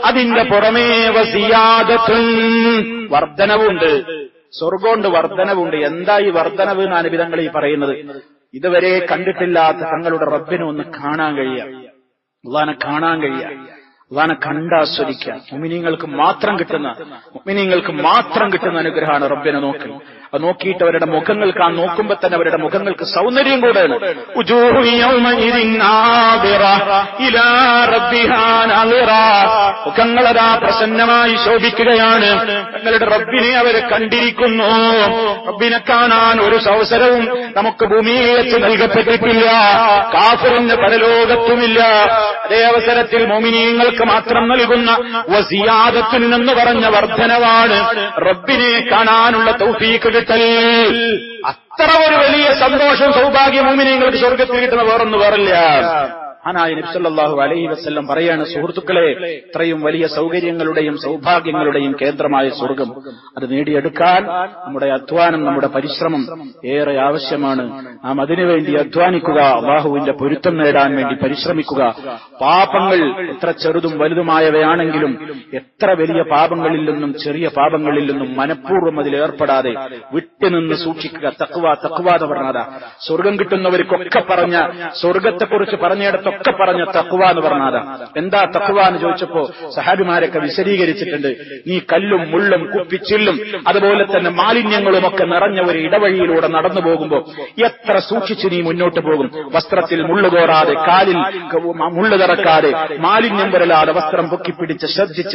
അതിന്റെ പുറമേ വസിയാദത്തുൻ, വർദ്ധനവുണ്ട്. സ്വർഗമുണ്ട്, വർദ്ധനവുണ്ട്. എന്താ ഈ വർദ്ധനവ് എന്നാണ് നബി ഈ പറയുന്നത്? ഇതുവരെ കണ്ടിട്ടില്ലാത്ത തങ്ങളുടെ റബ്ബിനെ ഒന്ന് കാണാൻ കഴിയുക, അല്ലാഹുവിനെ കാണാൻ കഴിയുക, അല്ലാഹുവിനെ കണ്ടാസ്വദിക്കുക. മുഅ്മിനീങ്ങൾക്ക് മാത്രം കിട്ടുന്ന അനുഗ്രഹമാണ് റബ്ബിനെ നോക്കൽ. അത് നോക്കിയിട്ട് അവരുടെ മുഖങ്ങൾക്ക്, ആ നോക്കുമ്പോ തന്നെ അവരുടെ മുഖങ്ങൾക്ക് സൗന്ദര്യം കൂടെയാണ്. മുഖങ്ങളതാ പ്രസന്നമായി ശോഭിക്കുകയാണ്. തങ്ങളുടെ റബ്ബിനെ അവരെ കണ്ടിരിക്കുന്നു. റബ്ബിനെ കാണാൻ ഒരു അവസരവും നമുക്ക് ഭൂമിയിൽ വെച്ച് നൽകപ്പെട്ടിട്ടില്ല, കാഫിറിന് പരലോകത്തുമില്ല. അതേ അവസരത്തിൽ മുഅ്മിനീങ്ങൾക്ക് മാത്രം നൽകുന്ന വസിയാദത്തുൻ എന്ന് പറഞ്ഞ വർദ്ധനവാണ് റബ്ബിനെ കാണാനുള്ള തൗഫീഖ് കിട്ടൽ. അത്ര ഒരു വലിയ സന്തോഷം, സൗഭാഗ്യം മുഅ്മിനീങ്ങൾക്ക് സ്വർഗത്തിൽ കിട്ടുന്ന വേറില്ല. മഹാനായ നബി സല്ലല്ലാഹു അലൈഹി വസല്ലം പറയാണ്, സുഹൃത്തുക്കളെ, ഇത്രയും വലിയ സൗകര്യങ്ങളുടെയും സൗഭാഗ്യങ്ങളുടെയും കേന്ദ്രമായ സ്വർഗം, അത് നേടിയെടുക്കാൻ നമ്മുടെ അധ്വാനം, നമ്മുടെ പരിശ്രമം ഏറെ ആവശ്യമാണ്. നാം അതിനുവേണ്ടി അധ്വാനിക്കുക, അല്ലാഹുവിന്റെ പൊരുത്തം നേടാൻ വേണ്ടി പരിശ്രമിക്കുക. പാപങ്ങൾ എത്ര ചെറുതും വലുതുമായവയാണെങ്കിലും, എത്ര വലിയ പാപങ്ങളിൽ നിന്നും ചെറിയ പാപങ്ങളിൽ നിന്നും മനഃപൂർവ്വം അതിലേർപ്പെടാതെ വിട്ടുനിന്ന് സൂക്ഷിക്കുക. തഖ്വ എന്ന് പറഞ്ഞതാ സ്വർഗം കിട്ടുന്നവർക്കൊക്കെ പറഞ്ഞ, സ്വർഗത്തെക്കുറിച്ച് പറഞ്ഞിടത്തൊക്കെ അടുത്തൊക്കെ പറഞ്ഞ തഖ്വ എന്ന് പറഞ്ഞാൽ എന്താ തഖ്വ എന്ന് ചോദിച്ചപ്പോ സഹാബിമാരൊക്കെ വിശദീകരിച്ചിട്ടുണ്ട്. നീ കല്ലും മുള്ളും കുപ്പിച്ചില്ലും അതുപോലെ തന്നെ മാലിന്യങ്ങളും ഒക്കെ നിറഞ്ഞ ഒരു ഇടവഴിയിലൂടെ നടന്നു പോകുമ്പോ എത്ര സൂക്ഷിച്ച് നീ മുന്നോട്ട് പോകും. വസ്ത്രത്തിൽ മുള്ളു കോറാതെ, കാലിൽ മുള്ളു തറക്കാതെ, മാലിന്യം വരലാതെ വസ്ത്രം പൊക്കിപ്പിടിച്ച്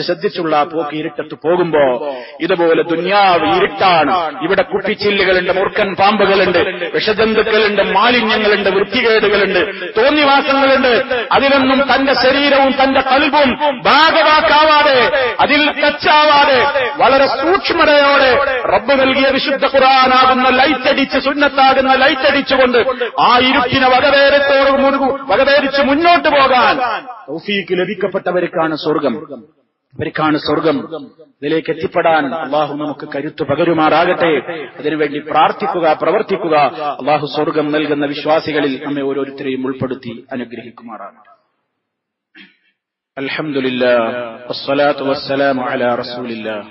ശ്രദ്ധിച്ചുള്ള പോക്ക് ഇരുട്ടത്ത് പോകുമ്പോ ഇതുപോലെ ദുനിയാവ് ഇരുട്ടാണ്. ഇവിടെ കുപ്പിച്ചില്ലുകളുണ്ട്, മൂർഖൻ പാമ്പുകളുണ്ട്, വിഷജന്തുക്കളുണ്ട്, മാലിന്യങ്ങളുണ്ട്, വൃത്തികേടുകളുണ്ട്, തോന്നിവാസങ്ങളുണ്ട്. അതിലൊന്നും തന്റെ ശരീരവും തന്റെ കൽബും ഭാഗവാക്കാവാതെ, അതിൽ ടച്ചാവാതെ വളരെ സൂക്ഷ്മതയോടെ റബ്ബ് നൽകിയ വിശുദ്ധ ഖുർആനാകുന്ന ലൈറ്റടിച്ച്, സുന്നത്താകുന്ന ലൈറ്റടിച്ചുകൊണ്ട് ആ ഇരുട്ടിനെ വകവേരിച്ച് മുന്നോട്ട് പോകാൻ തൗഫീഖ് ലഭിക്കപ്പെട്ടവർക്കാണ് സ്വർഗം. അവർക്കാണ് സ്വർഗം. ഇതിലേക്ക് എത്തിപ്പെടാൻ അള്ളാഹു നമുക്ക് കരുത്തു പകരുമാറാകട്ടെ. അതിനുവേണ്ടി പ്രാർത്ഥിക്കുക, പ്രവർത്തിക്കുക. അള്ളാഹു സ്വർഗം നൽകുന്ന വിശ്വാസികളിൽ നമ്മെ ഓരോരുത്തരെയും ഉൾപ്പെടുത്തി അനുഗ്രഹിക്കുമാറാകട്ടെ. അൽഹംദുലില്ലാഹ് വസ്സലാത്തു വസ്സലാമു അലാ റസൂലില്ലാഹ്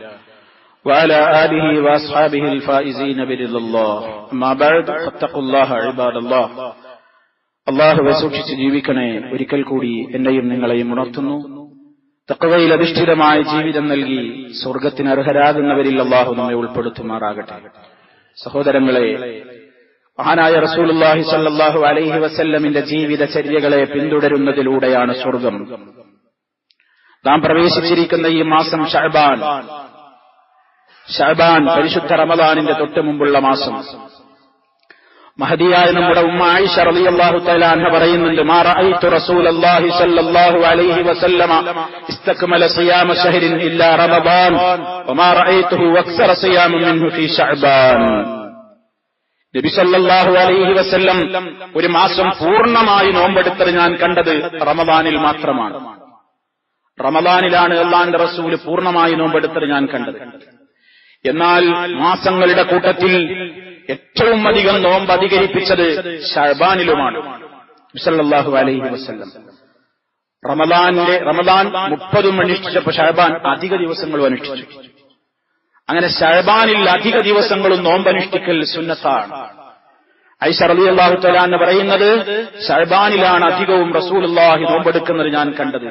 വഅലാ ആലിഹി വഅസ്ഹാബിഹിൽ ഫായിസീന ബിറില്ലാഹ്. അമ്മാ ബഅദ് ഫത്തഖുല്ലാഹ ഇബാദല്ലാഹ്. അല്ലാഹുവെ സൂക്ഷിച്ച് ജീവിക്കണേ. ഒരിക്കൽ കൂടി എന്നെയും നിങ്ങളെയും ഉണർത്തുന്നു. തഖ്വയിൽ അധിഷ്ഠിതമായ ജീവിതം നൽകി സ്വർഗത്തിന് അർഹരാകുന്നവരിൽ അല്ലാഹു നമ്മെ ഉൾപ്പെടുത്തുമാറാകട്ടെ. സഹോദരങ്ങളെ, മഹാനായ റസൂലുള്ളാഹി സ്വല്ലല്ലാഹു അലൈഹി വസല്ലമിന്റെ ജീവിതചര്യകളെ പിന്തുടരുന്നതിലൂടെയാണ് സ്വർഗം. നാം പ്രവേശിച്ചിരിക്കുന്ന ഈ മാസം ശഅബാൻ പരിശുദ്ധ റമദാനിന്റെ തൊട്ട് മുമ്പുള്ള മാസം. മഹദിയായ നമ്മുടെ ഉമ്മ ആയിഷ റളിയല്ലാഹു തആല അൻഹ പറയുന്നുണ്ട്, മാ റഅയ്തു റസൂലല്ലാഹി സ്വല്ലല്ലാഹു അലൈഹി വസല്ലമ ഇസ്തക്മല സിയാമ ശഹ്രിൻ ഇല്ലാ റമദാൻ വമാ റഅയ്തുഹു അക്സറ സിയാമൻ മിൻഹു ഫീ ശഅബാൻ. നബി സല്ലല്ലാഹു അലൈഹി വസല്ലം ഒരു മാസം പൂർണ്ണമായി നോമ്പെടുത്തത് ഞാൻ കണ്ടത് റമദാനിൽ മാത്രമാണ്. റമദാനിലാണ് അല്ലാഹുവിന്റെ റസൂൽ പൂർണ്ണമായി നോമ്പെടുത്തത് ഞാൻ കണ്ടത്. എന്നാൽ മാസങ്ങളുടെ കൂട്ടത്തിൽ ഏറ്റവും അധികം നോമ്പ് അധികരിപ്പിച്ചത് ശഅബാനിലുമാണ് സല്ലല്ലാഹു അലൈഹി വസല്ലം. റമദാൻ 30 അനുഷ്ഠിച്ചപ്പോൾ ശഅബാൻ അധിക ദിവസങ്ങളും അനുഷ്ഠിച്ചു. അങ്ങനെ ശഅബാനിൽ അധിക ദിവസങ്ങളും നോമ്പനുഷ്ഠിക്കൽ സുന്നത്താണ്. ആയിഷ റളിയല്ലാഹു തആല എന്ന് പറയുന്നത്, ശഅബാനിലാണ് അധികവും റസൂലുള്ളാഹി നോമ്പെടുക്കുന്നത് ഞാൻ കണ്ടത്.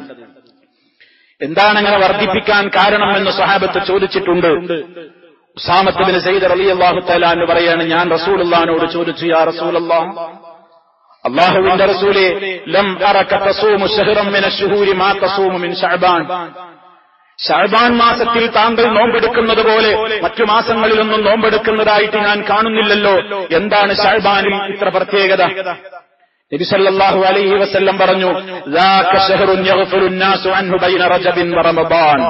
എന്താണ് അങ്ങനെ വർദ്ധിപ്പിക്കാൻ കാരണമെന്ന് സ്വഹാബത്ത് ചോദിച്ചിട്ടുണ്ട്. ഉസാമത്ത് ബിൻ സയ്യിദ് റളിയല്ലാഹു തആല എന്ന് പറയാണ്, ഞാൻ റസൂലുള്ളാഹിനോട് ചോദിച്ചു, യാ റസൂലല്ലാഹ്, അല്ലാഹുവിന്റെ റസൂലേ, ലം അറക തസൂമു ശഹ്റൻ മിന അശ്ശുഹൂരി മാ തസൂമു മിൻ ശഅബാൻ. ശഅബാൻ മാസത്തിൽ താങ്കൾ നോമ്പെടുക്കുന്നത് പോലെ മറ്റു മാസങ്ങളിലൊന്നും നോമ്പെടുക്കുന്നതായിട്ട് ഞാൻ കാണുന്നില്ലല്ലോ. എന്താണ് ശഅബാനിൽ ഇത്ര പ്രത്യേകത? നബി സല്ലല്ലാഹു അലൈഹി വസല്ലം പറഞ്ഞു, ദാക ശഹ്റുൻ യഗ്ഫുലു അന്നാസു അൻഹു ബൈന റജബിൻ വറമദാൻ.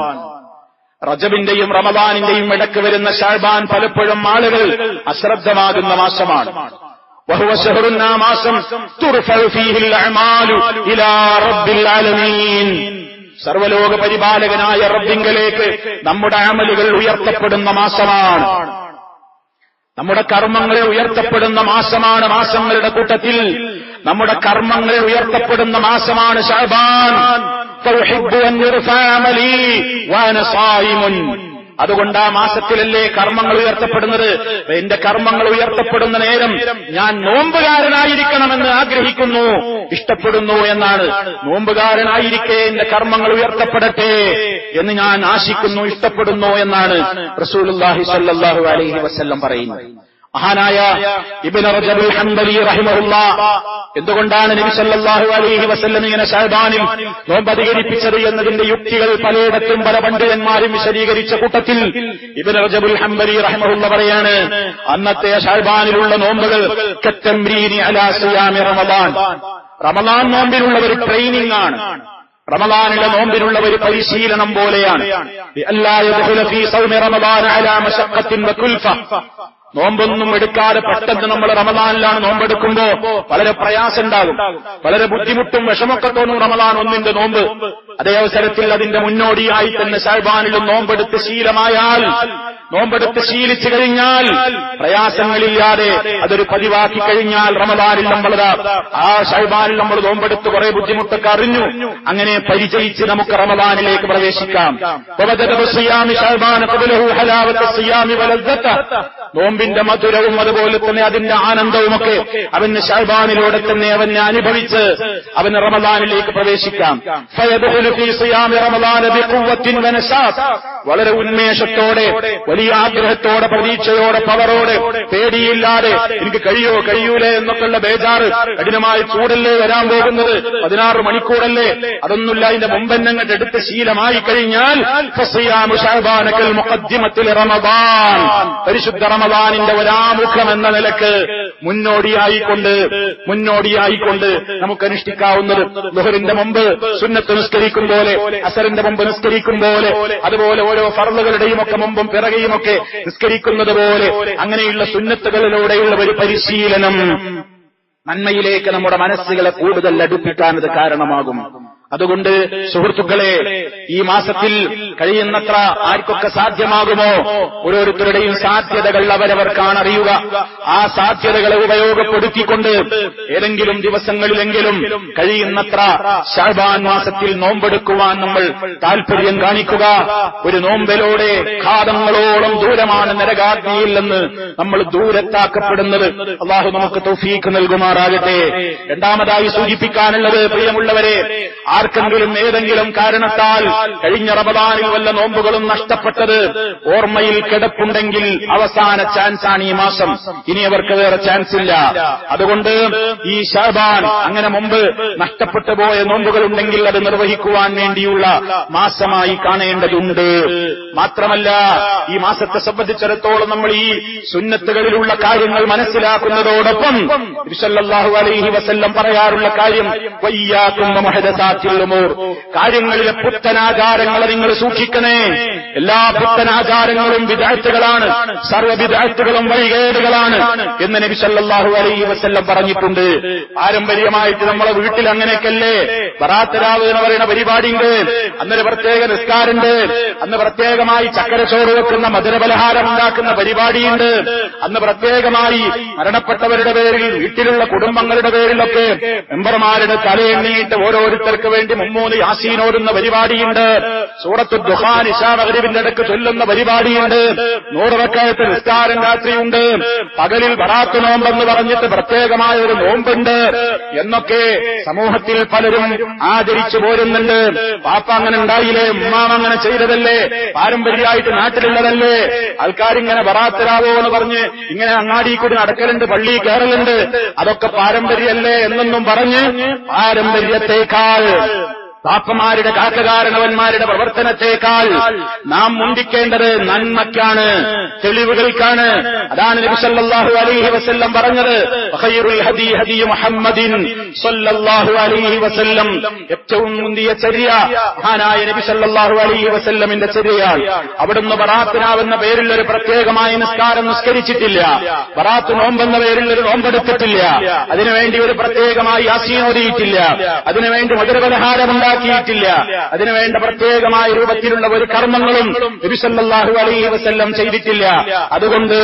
റജബിന്റെയും റമദാനിന്റെയും ഇടയ്ക്ക് വരുന്ന ശഅബാൻ പലപ്പോഴും ആളുകൾ അശ്രദ്ധമാകുന്ന മാസമാണ്. വഹുവ ശഹ്റുൻ, ആ മാസം തുർഫഉ ഫീഹിൽ അഅമാലു ഇലാ റബ്ബിൽ ആലമീൻ. സർവലോക പരിപാലകനായ റബ്ബിങ്കലേക്ക് നമ്മുടെ അമലുകൾ ഉയർത്തപ്പെടുന്ന മാസമാണ്. നമ്മുടെ കർമ്മങ്ങൾ ഉയർത്തപ്പെടുന്ന മാസമാണ്. മാസങ്ങളുടെ കൂട്ടത്തിൽ നമ്മുടെ കർമ്മങ്ങൾ ഉയർത്തപ്പെടുന്ന മാസമാണ് ശഅബാൻ. ഫഉഹിബ്ബു അൻ യുർഫഅ അമലി വഅന സായിമുൻ. അതുകൊണ്ട് ആ മാസത്തിലല്ലേ കർമ്മങ്ങൾ ഉയർത്തപ്പെടുന്നത്. എന്റെ കർമ്മങ്ങൾ ഉയർത്തപ്പെടുന്ന നേരം ഞാൻ നോമ്പുകാരനായിരിക്കണമെന്ന് ആഗ്രഹിക്കുന്നു, ഇഷ്ടപ്പെടുന്നു എന്നാണ്. നോമ്പുകാരനായിരിക്കെ എന്റെ കർമ്മങ്ങൾ ഉയർത്തപ്പെടട്ടെ എന്ന് ഞാൻ ആശിക്കുന്നു, ഇഷ്ടപ്പെടുന്നു എന്നാണ് റസൂലുള്ളാഹി സ്വല്ലല്ലാഹു അലൈഹി വസല്ലം പറയുന്നത്. മഹാനായ ഇബ്നു റജബുൽ ഹംബലി റഹിമഹുല്ലാഹ് എന്തുകൊണ്ടാണ് നബി സല്ലല്ലാഹു അലൈഹി വസല്ലം ഇങ്ങനെ ശഅബാനിൽ നോമ്പ് അധികരിപ്പിച്ചത് എന്നതിന്റെ യുക്തികൾ പലയിടത്തും പല പണ്ഡിതന്മാരും വിശദീകരിച്ച കൂട്ടത്തിൽ ഇബ്നു റജബുൽ ഹംബലി റഹിമഹുല്ലാഹ് പറയാണ്, അന്നത്തെ ശഅബാനിലുള്ള നോമ്പുകൾ കത്തംരീനി അലാ സിയാമി റമദാൻ. റമദാൻ നോമ്പിലുള്ള ഒരു ട്രെയിനിങ് ആണ്. റമദാനിലെ നോമ്പിനുള്ള ഒരു പരിശീലനം പോലെയാണ്. അല്ലാ യദ്ഖുല ഫീ സൗമി റമദാൻ അലാ മശഖത്തിൻ വകുൽഫ. നോമ്പൊന്നും എടുക്കാതെ പെട്ടെന്ന് നമ്മൾ റമദാനിലാണ് നോമ്പെടുക്കുമ്പോ വളരെ പ്രയാസം ഉണ്ടാകും, വളരെ ബുദ്ധിമുട്ടും വിഷമൊക്കെ തോന്നും റമദാൻ ഒന്നിന്റെ നോമ്പ്. അതേ അവസരത്തിൽ അതിന്റെ മുന്നോടിയായി തന്നെ ശഅബാനിലും നോമ്പെടുത്ത് ശീലമായാൽ, നോമ്പെടുത്ത് ശീലിച്ചു കഴിഞ്ഞാൽ, പ്രയാസങ്ങളില്ലാതെ അതൊരു പതിവാക്കി കഴിഞ്ഞാൽ റമദാനിൽ നമ്മളത് ആ ശഅബാനിൽ നമ്മൾ നോമ്പെടുത്ത് കുറെ ബുദ്ധിമുട്ടൊക്കെ അറിഞ്ഞു, അങ്ങനെ പരിചയിച്ച് നമുക്ക് റമദാനിലേക്ക് പ്രവേശിക്കാം. നോമ്പിന്റെ മധുരവും അതുപോലെ തന്നെ അതിന്റെ ആനന്ദവുമൊക്കെ അവന് ശഅബാനിലൂടെ തന്നെ അവനെ അനുഭവിച്ച് അവന് റമദാനിലേക്ക് പ്രവേശിക്കാം. ഫയദ്ഖുലു ഫീ സിയാമി റമദാന ബിഖുവ്വത്തിൻ വനശാത്, വളരെ ഉന്മേഷത്തോടെ, വലിയ ആഗ്രഹത്തോടെ, പ്രതീക്ഷയോടെ, പവറോടെ, പേടിയില്ലാതെ എനിക്ക് കഴിയൂലേ എന്നൊക്കെയുള്ള ബേജാറ്, കഠിനമായ ചൂടല്ലേ വരാൻ പോകുന്നത്, 16 മണിക്കൂറല്ലേ, അതൊന്നുമില്ല. അതിന്റെ മുമ്പെന്നങ്ങട്ട് എടുത്ത് ശീലമായി കഴിഞ്ഞാൽ ഫസിയാമു ശഅബാന കൽ മുഖദ്ദിമത്തിൽ റമദാൻ, പരിശുദ്ധ റമദാനിന്റെ ഒരാമുഖം എന്ന നിലക്ക് മുന്നോടിയായിക്കൊണ്ട് നമുക്ക് അനുഷ്ഠിക്കാവുന്നത്. ദുഹറിന്റെ മുമ്പ് സുന്നത്ത് നിസ്കരിക്കും പോലെ, അസറിന്റെ മുമ്പ് നിസ്കരിക്കും പോലെ, അതുപോലെ ഓരോ ഫർളുകളുടെയും ഒക്കെ മുമ്പും പിറകെയുമൊക്കെ നിസ്കരിക്കുന്നത് പോലെ അങ്ങനെയുള്ള സുന്നത്തുകളിലൂടെയുള്ള ഒരു പരിശീലനം നന്മയിലേക്ക് നമ്മുടെ മനസ്സുകളെ കൂടുതൽ അടുപ്പിക്കാൻ അത് കാരണമാകും. അതുകൊണ്ട് സുഹൃത്തുക്കളെ, ഈ മാസത്തിൽ കഴിയുന്നത്ര ആർക്കൊക്കെ സാധ്യമാകുമോ ഓരോരുത്തരുടെയും സാധ്യതകൾ അവരവർക്കാണ് അറിയുക. ആ സാധ്യതകളെ ഉപയോഗപ്പെടുത്തിക്കൊണ്ട് ഏതെങ്കിലും ദിവസങ്ങളിലെങ്കിലും കഴിയുന്നത്ര ശഅബാൻ മാസത്തിൽ നോമ്പെടുക്കുവാൻ നമ്മൾ താൽപര്യം കാണിക്കുക. ഒരു നോമ്പലോടെ ഘാതങ്ങളോളം ദൂരമാണ് നരകാഗ്നിയിൽ നിന്ന് നമ്മൾ ദൂരത്താക്കപ്പെടുന്നത്. അല്ലാഹു നമുക്ക് തൗഫീഖ് നൽകുമാറാകട്ടെ. രണ്ടാമതായി സൂചിപ്പിക്കാനുള്ളത്, പ്രിയമുള്ളവരെ, ആർക്കെങ്കിലും ഏതെങ്കിലും കാരണത്താൽ കഴിഞ്ഞ റമദാനിൽ വല്ല നോമ്പുകളും നഷ്ടപ്പെട്ടത് ഓർമ്മയിൽ കിടപ്പുണ്ടെങ്കിൽ അവസാന ചാൻസാണ് ഈ മാസം. ഇനി അവർക്ക് വേറെ ചാൻസ് ഇല്ല. അതുകൊണ്ട് ഈ ശഅബാൻ അങ്ങനെ മുമ്പ് നഷ്ടപ്പെട്ടു പോയ നോമ്പുകളുണ്ടെങ്കിൽ അത് നിർവഹിക്കുവാൻ വേണ്ടിയുള്ള മാസമായി കാണേണ്ടതുണ്ട്. മാത്രമല്ല, ഈ മാസത്തെ സംബന്ധിച്ചിടത്തോളം നമ്മൾ ഈ സുന്നത്തുകളിലുള്ള കാര്യങ്ങൾ മനസ്സിലാക്കുന്നതോടൊപ്പം നബി സല്ലല്ലാഹു അലൈഹി വസല്ലം പറയാറുള്ള കാര്യം, വയ്യാകും വമുഹദസാത്തിൽ ഉമൂർ, കാര്യങ്ങളിലെ പുത്തനാചാരങ്ങളെ നിങ്ങൾ സൂക്ഷിക്കണേ. എല്ലാ പുത്തനാചാരങ്ങളും ബിദ്അത്തുകളാണ്, സർവ്വ ബിദ്അത്തുകളും വഴികേടുകളാണ് എന്ന് നബി സല്ലല്ലാഹു അലൈഹി വസല്ലം പറഞ്ഞിട്ടുണ്ട്. പാരമ്പര്യമായിട്ട് നമ്മളെ വീട്ടിൽ അങ്ങനെയൊക്കെയല്ലേ ബറാത്ത് രാവ് എന്ന് പറയുന്ന പരിപാടിയുണ്ട്, അന്നൊരു പ്രത്യേക നിസ്കാരമുണ്ട്, അന്ന് പ്രത്യേകമായി ചക്കരച്ചോറ് വെക്കുന്ന മധുരപലഹാരം ഉണ്ടാക്കുന്ന പരിപാടിയുണ്ട്, അന്ന് പ്രത്യേകമായി മരണപ്പെട്ടവരുടെ പേരിൽ വീട്ടിലുള്ള കുടുംബങ്ങളുടെ പേരിലൊക്കെ മെമ്പർമാരുടെ തലയെണ്ണിയിട്ട് ഓരോരുത്തർക്ക് വേണ്ടി 3 യാസീൻ ഓടുന്ന പരിപാടിയുണ്ട്, സൂറത്തു ദുഖാൻ ഇശാ മഗ്രിബിന്റെ ഇടയ്ക്ക് ചൊല്ലുന്ന പരിപാടിയുണ്ട്, 100 റക്അത്ത് നിസ്കാരം രാത്രിയുണ്ട്, പകലിൽ ബറാത്ത് നോമ്പെന്ന് പറഞ്ഞിട്ട് പ്രത്യേകമായ ഒരു നോമ്പുണ്ട് എന്നൊക്കെ സമൂഹത്തിൽ പലരും ആചരിച്ചു പോരുന്നുണ്ട്. പാപ്പ അങ്ങനെ ഉണ്ടായില്ലേ, ഉമ്മാമ അങ്ങനെ ചെയ്തതല്ലേ, പാരമ്പര്യമായിട്ട് നാട്ടിലുള്ളതല്ലേ, ആൾക്കാരിങ്ങനെ ബറാത്തരാവോ എന്ന് പറഞ്ഞ് ഇങ്ങനെ അങ്ങാടി കൂടി നടക്കലുണ്ട്, പള്ളി കയറലുണ്ട്, അതൊക്കെ പാരമ്പര്യമല്ലേ എന്നൊന്നും പറഞ്ഞ് പാരമ്പര്യത്തെക്കാൾ പാപ്പമാരുടെ കാക്കകാരണവന്മാരുടെ പ്രവർത്തനത്തെക്കാൾ നാം മുന്തിക്കേണ്ടത് നന്മയ്ക്കാണ്, തെളിവുകൾക്കാണ്. അതാണ് നബി സല്ലല്ലാഹു അലൈഹി വസല്ലം പറഞ്ഞത്, ഖൈറുൽ ഹദി ഹദി മുഹമ്മദിൻ സല്ലല്ലാഹു അലൈഹി വസല്ലം, ഏറ്റവും മുന്തിയ ചര്യ മഹാനായ നബി സല്ലല്ലാഹു അലൈഹി വസല്ലമിന്റെ ചര്യയാണ്. അവിടുന്ന് ബറാത്തിനാവെന്ന പേരിൽ ഒരു പ്രത്യേകമായ നിസ്കാരം നിസ്കരിച്ചിട്ടില്ല, ബറാത്ത് നോമ്പെന്ന പേരിൽ ഒരു നോമ്പെടുത്തിട്ടില്ല, അതിനുവേണ്ടി ഒരു പ്രത്യേകമായി യാസീൻ ഓതിയിട്ടില്ല, അതിനുവേണ്ടി മധുരപലഹാരം ില്ല, അതിനുവേണ്ട പ്രത്യേകമായ രൂപത്തിലുള്ള ഒരു കർമ്മങ്ങളും നബി സല്ലല്ലാഹു അലൈഹി വസല്ലം ചെയ്തിട്ടില്ല. അതുകൊണ്ട്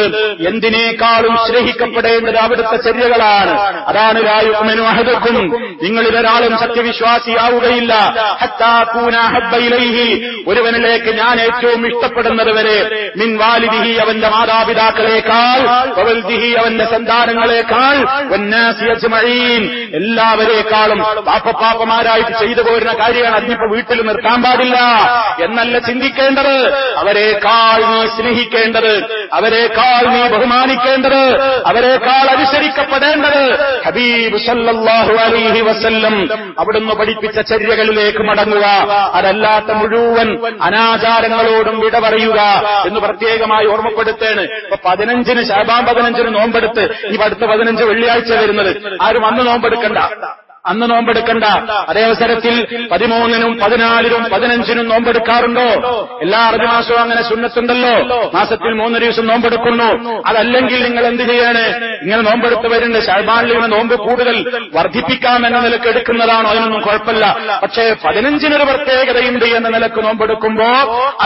എന്തിനേക്കാളും സ്നേഹിക്കപ്പെടേണ്ടത് അവിടുത്തെ ചര്യകളാണ്. അതാണ് ലാ യുഅ്മിനു അഹദുക്കും, നിങ്ങളിൽ ഒരാളും സത്യവിശ്വാസിയാവുകയില്ല, ഹത്താ കൂന ഹബ്ബ ഇലൈഹി, ഒരുവനിലേക്ക് ഞാൻ ഏറ്റവും ഇഷ്ടപ്പെടുന്നത് വരെ, മിൻ വാലിദിഹി, അവന്റെ മാതാപിതാക്കളെക്കാൾ, വവൽദിഹി, അവന്റെ സന്താനങ്ങളെക്കാൾ, വന്നാസി അജ്മഈൻ, എല്ലാവരേക്കാളും പാപ്പമാരായിട്ട് ചെയ്തു പോരുന്ന കാര്യമാണ്. അതിനിപ്പോ വീട്ടിൽ നിർത്താൻ പാടില്ല എന്നല്ല ചിന്തിക്കേണ്ടത്, അവരെക്കാൾ നീ സ്നേഹിക്കേണ്ടത്, അവരെക്കാൾ നീ ബഹുമാനിക്കേണ്ടത്, അവരെക്കാൾ അനുസരിക്കപ്പെടേണ്ടത് ഹബീബ് സല്ലല്ലാഹു അലൈഹി വസല്ലം അവിടുന്ന് പഠിപ്പിച്ച ചര്യകളിലേക്ക് മടങ്ങുക, അതല്ലാത്ത മുഴുവൻ അനാചാരങ്ങളോടും വിട പറയുക എന്ന് പ്രത്യേകമായി ഓർമ്മപ്പെടുത്തേണ്. ഇപ്പൊ 15 ശഅബാൻ 15 നോമ്പെടുത്ത് ഈ അടുത്ത 15 വെള്ളിയാഴ്ച വരുന്നത്, ആരും അന്ന് നോമ്പെടുക്കണ്ട. അതേ അവസരത്തിൽ 13-നും 14-നും 15-നും നോമ്പെടുക്കാറുണ്ടോ? എല്ലാ അറബി മാസവും അങ്ങനെ സുന്നത്തുണ്ടല്ലോ, മാസത്തിൽ 3 ദിവസം നോമ്പെടുക്കുന്നു. അതല്ലെങ്കിൽ നിങ്ങൾ എന്ത് ചെയ്യാണ്? നിങ്ങൾ നോമ്പെടുത്ത് വരുന്നുണ്ട്, ശഅബാനിൽ ഇങ്ങനെ നോമ്പ് കൂടുതൽ വർദ്ധിപ്പിക്കാം എന്ന നിലക്ക് എടുക്കുന്നതാണോ? അതിനൊന്നും കുഴപ്പമില്ല. പക്ഷേ 15-നൊരു പ്രത്യേകതയുണ്ട് എന്ന നിലക്ക് നോമ്പെടുക്കുമ്പോ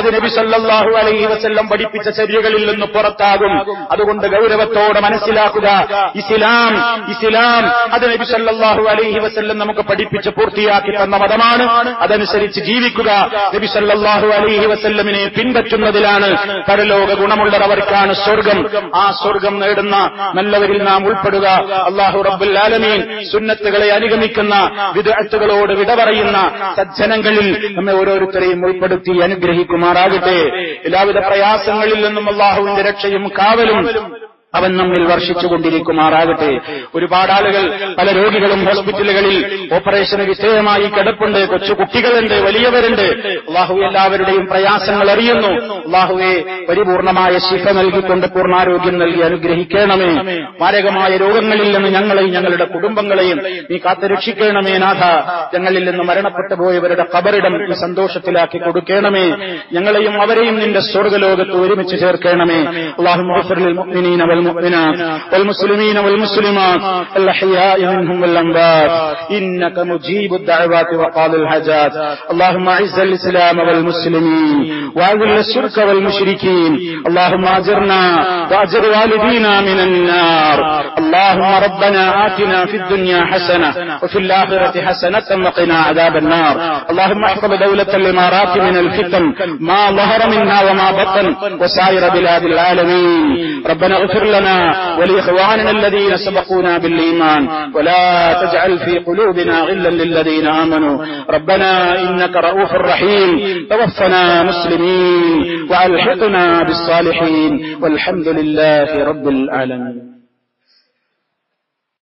അത് നബി സല്ലല്ലാഹു അലൈഹി വസല്ലം പഠിപ്പിച്ച ചര്യകളിൽ നിന്ന് പുറത്താകും. അതുകൊണ്ട് ഗൗരവത്തോടെ മനസ്സിലാക്കുക, ഇസ്ലാം അത് നബി സല്ലല്ലാഹു അലൈഹി വസല്ലം നമുക്ക് പഠിപ്പിച്ച് പൂർത്തിയാക്കി തന്ന മതമാണ്. അതനുസരിച്ച് ജീവിക്കുക, നബി സല്ലല്ലാഹു അലൈഹി വസല്ലമിനെ പിൻപറ്റുന്നതിലാണ് പരലോക ഗുണമുള്ളവർക്കാണ് സ്വർഗം. ആ സ്വർഗം നേടുന്ന നല്ലവരിൽ നാം ഉൾപ്പെടുക. അല്ലാഹു റബ്ബുൽ ആലമീൻ സുന്നത്തുകളെ അനുഗമിക്കുന്ന, വിദ്അത്തുകളോട് വിട പറയുന്ന സജ്ജനങ്ങളിൽ നമ്മെ ഓരോരുത്തരെയും ഉൾപ്പെടുത്തി അനുഗ്രഹിക്കുമാറാകട്ടെ. എല്ലാവിധ പ്രയാസങ്ങളിൽ നിന്നും അല്ലാഹുവിന്റെ രക്ഷയും കാവലും അവൻ നമ്മിൽ വർഷിച്ചുകൊണ്ടിരിക്കുമാറാകട്ടെ. ഒരുപാട് ആളുകൾ, പല രോഗികളും ഹോസ്പിറ്റലുകളിൽ ഓപ്പറേഷന് വിധേയമായി കിടപ്പുണ്ട്. കൊച്ചു കുട്ടികളുണ്ട്, വലിയവരുണ്ട്. അല്ലാഹു എല്ലാവരുടെയും പ്രയാസങ്ങൾ അറിയുന്നു. അല്ലാഹുവെ പരിപൂർണമായ ശിഫ നൽകിക്കൊണ്ട് പൂർണ്ണാരോഗ്യം നൽകി അനുഗ്രഹിക്കണമേ. മാരകമായ രോഗങ്ങളിൽ നിന്ന് ഞങ്ങളെയും ഞങ്ങളുടെ കുടുംബങ്ങളെയും നീ കാത്തുരക്ഷിക്കണമേ നാഥ. ഞങ്ങളിൽ നിന്ന് മരണപ്പെട്ടു പോയവരുടെ ഖബറിടം നീ സന്തോഷത്തിലാക്കി കൊടുക്കണമേ. ഞങ്ങളെയും അവരെയും നിന്റെ സ്വർഗ്ഗലോകത്ത് ഒരുമിച്ച് ചേർക്കണമേ. അല്ലാഹുമ്മ ഗ്ഫിർ ലിൽ മുഅ്മിനീന والمؤمنات والمسلمين والمسلمات الأحياء منهم والأموات إنك مجيب الدعوات وقاضي الحاجات. اللهم أعز الإسلام والمسلمين وأذل الشرك والمشركين. اللهم أجرنا وأجر والدينا من النار. اللهم ربنا آتنا في الدنيا حسنة وفي الآخرة حسنة وقنا عذاب النار. اللهم احفظ دولة الإمارات من الفتن ما ظهر منها وما بطن وسائر بلاد العالمين. ربنا اغفر لنا ولإخواننا الذين سبقونا بالإيمان ولا تجعل في قلوبنا غلا للذين آمنوا. ربنا إنك رؤوف رحيم. توفنا مسلمين وألحقنا بالصالحين والحمد لله رب العالمين.